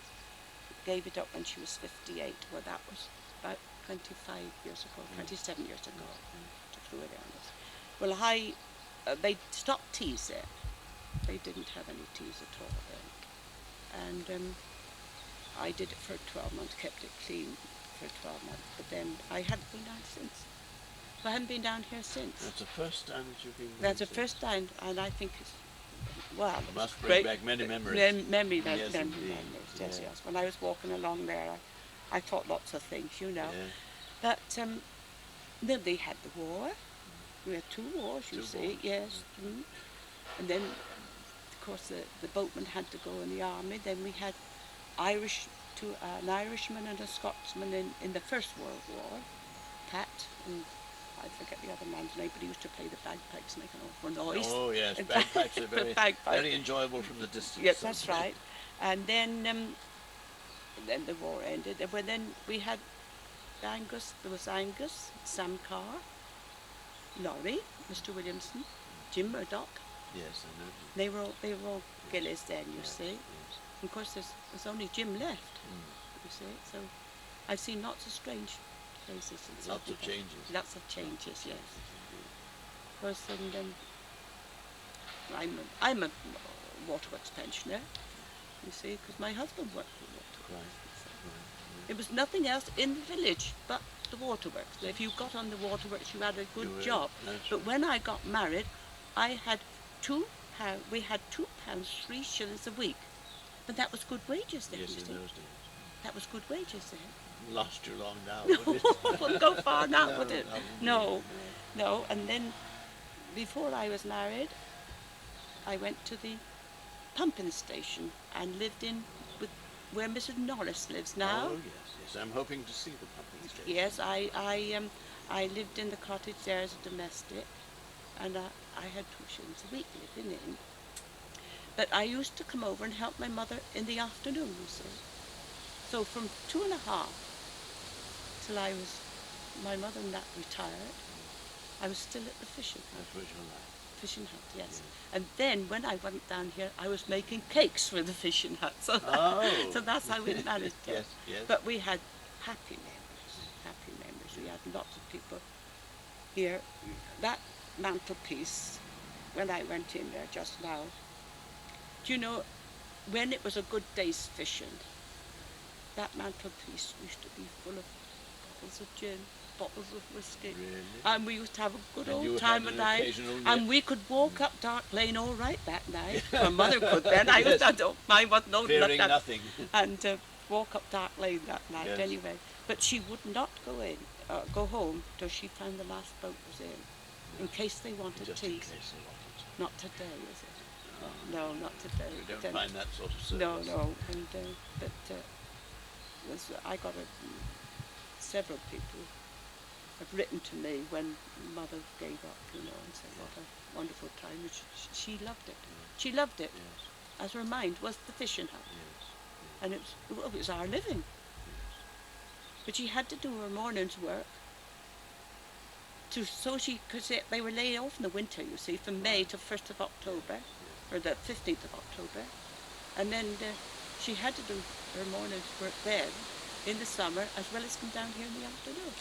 gave it up when she was 58. Well, that was about 25 years ago, 27 years ago, to fluid illness. Well, they stopped teas there. They didn't have any teas at all then. And I did it for 12 months, kept it clean for 12 months. But then I hadn't been down since. So I haven't been down here since. That's the first time that you've been. That's the there first time, and I think well, It must bring great back many memories. Memories, Yes, memories, indeed. yes, Yeah. yes. When I was walking along there, I thought lots of things, you know. Yeah. But then they had the war. We had 2 wars, you Two see, wars. yes. Mm. And then, of course, the boatmen had to go in the army. Then we had an Irishman and a Scotsman in the First World War, Pat, and I forget the other man's name, but he used to play the bagpipes, make an awful noise. Oh yes, And bagpipes are the very, very enjoyable from the distance. Yes, that's right. And then the war ended. And then we had Angus. There was Angus, Sam Carr, Laurie, Mr. Williamson, Jim Murdoch. Yes, I know. They were all gillies then, you see. Yes. And of course, there's only Jim left. You see. So I've seen lots of strange places. And Lots of changes. Lots of changes, yes. Of course, and I'm a waterworks pensioner, you see, because my husband worked for waterworks. It was nothing else in the village but the waterworks. If you got on the waterworks, you had a good job. But when I got married, I had we had £2, 3 shillings a week. But that was good wages then, Yes, you in see. those days. That was good wages then. Lost too long now, No, would it? wouldn't go far now, would it? No. No. And then, before I was married, I went to the pumping station and lived where Mrs. Norris lives now. Oh yes. I'm hoping to see the pumping station. Yes, I lived in the cottage there as a domestic, and I had 2 shillings a week living in. But I used to come over and help my mother in the afternoon, you see. So from 2.5 till my mother and that retired, I was still at the fishing hut. That was your life. Fishing hut, yes. And then when I went down here, I was making cakes for the fishing hut. So, so that's how we managed it. Yes. But we had happy memories. We had lots of people here. That mantelpiece, when I went in there just now, do you know, when it was a good day's fishing, that mantelpiece used to be full of bottles of gin, bottles of whiskey. Really? And we used to have a good And you old had time an at night. occasional And nip? we could walk up Dark Lane all right that night. My mother could then. I don't mind, wasn't old enough. Fearing nothing. And walk up Dark Lane that night Yes. anyway. But she would not go home till she found the last boat was in case they wanted Just tea. in case they wanted. Not today, is it? No, not today. You don't Then- find that sort of service. No. And I got several people have written to me when Mother gave up, you know, and said what a wonderful time. And she loved it. She loved it. Yes. As her mind was the fishing hut, Yes. and it was our living. But she had to do her morning's work. Because they were laid off in the winter, you see, from May to 1st of October, or the 15th of October. And then she had to do her morning's work then, in the summer, as well as come down here in the afternoon.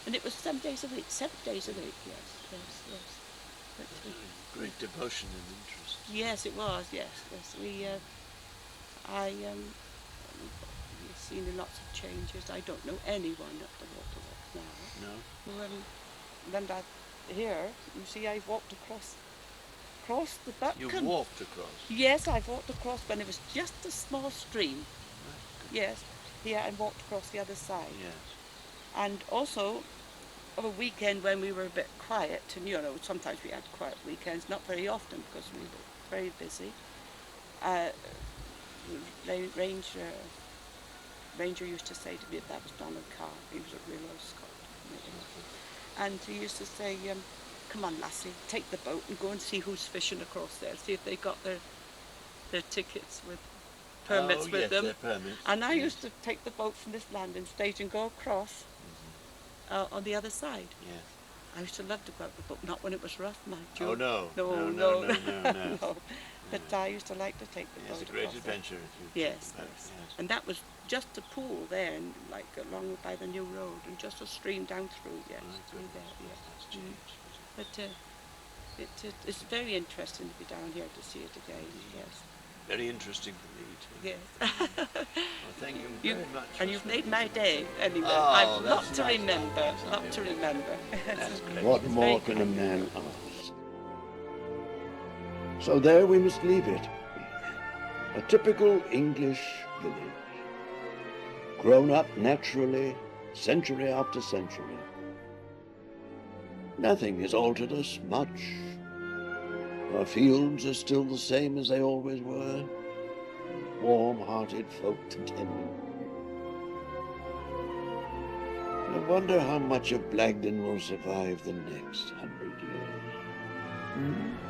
And it was 7 days a week, 7 days a week, yes. But, Great devotion and interest. yes, it was, yes. We've seen lots of changes. I don't know anyone at the waterworks now. No? Here, you see, I've walked across the Buckham. You walked across? Yes, I've walked across when it was just a small stream. Yes, here, and walked across the other side. Yes. And also, of a weekend when we were a bit quiet, and you know, sometimes we had quiet weekends, not very often because we were very busy. Ranger used to say to me, that was Donald Carr, he was a real old Scot. And he used to say, come on lassie, take the boat and go and see who's fishing across there, see if they got their tickets with permits with them. Their permits. And I used to take the boat from this landing stage and go across on the other side. Yes. I used to love to go out the boat, not when it was rough, mind you. Oh no. No. No. But I used to like to take the boat It's a great across adventure. there. Yes. And that was just a pool there, and like along by the new road, and just a stream down through. Yes, through there. Yes. But it's very interesting to be down here to see it again. Yes. Very interesting for me too. Yes. Well, thank you very much. And you've made my day anyway. Oh, I've that's lot to nice. remember. Lot to remember. That's great. What more can a man ask? So there we must leave it. A typical English village, grown up naturally, century after century. Nothing has altered us much. Our fields are still the same as they always were. Warm-hearted folk to tend. I wonder how much of Blagdon will survive the next 100 years.